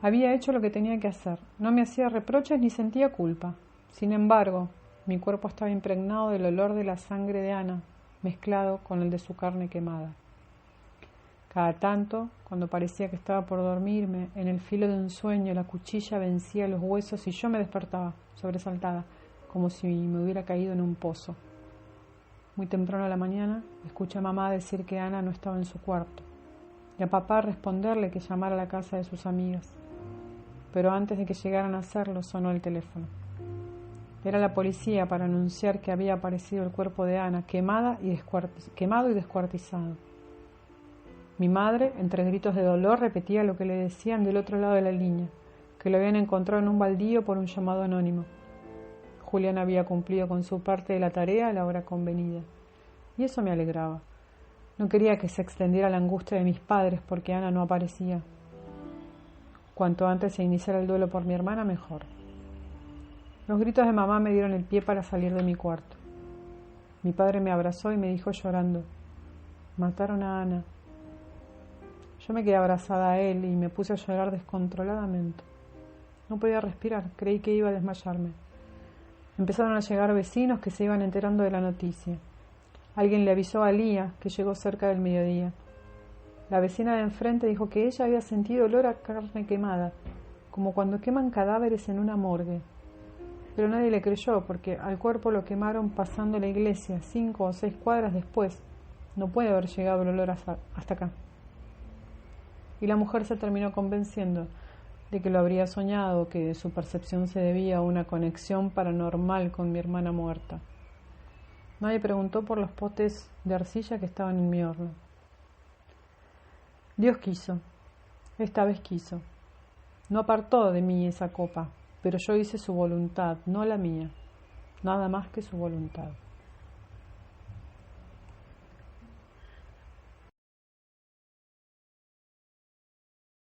Había hecho lo que tenía que hacer. No me hacía reproches ni sentía culpa. Sin embargo, mi cuerpo estaba impregnado del olor de la sangre de Ana, mezclado con el de su carne quemada. Cada tanto, cuando parecía que estaba por dormirme, en el filo de un sueño la cuchilla vencía los huesos y yo me despertaba, sobresaltada, como si me hubiera caído en un pozo. Muy temprano a la mañana, escuché a mamá decir que Ana no estaba en su cuarto, y a papá responderle que llamara a la casa de sus amigas. Pero antes de que llegaran a hacerlo, sonó el teléfono. Era la policía para anunciar que había aparecido el cuerpo de Ana, quemado y descuartizado. Mi madre, entre gritos de dolor, repetía lo que le decían del otro lado de la línea, que lo habían encontrado en un baldío por un llamado anónimo. Julián había cumplido con su parte de la tarea a la hora convenida, y eso me alegraba. No quería que se extendiera la angustia de mis padres porque Ana no aparecía. Cuanto antes se iniciara el duelo por mi hermana, mejor. Los gritos de mamá me dieron el pie para salir de mi cuarto. Mi padre me abrazó y me dijo llorando: «Mataron a Ana». Yo me quedé abrazada a él y me puse a llorar descontroladamente. No podía respirar, creí que iba a desmayarme. Empezaron a llegar vecinos que se iban enterando de la noticia. Alguien le avisó a Lía, que llegó cerca del mediodía. La vecina de enfrente dijo que ella había sentido olor a carne quemada, como cuando queman cadáveres en una morgue. Pero nadie le creyó, porque al cuerpo lo quemaron pasando la iglesia, 5 o 6 cuadras después. No puede haber llegado el olor hasta acá. Y la mujer se terminó convenciendo de que lo habría soñado, que su percepción se debía a una conexión paranormal con mi hermana muerta. Nadie preguntó por los potes de arcilla que estaban en mi horno. Dios quiso, esta vez quiso. No apartó de mí esa copa, pero yo hice su voluntad, no la mía, nada más que su voluntad.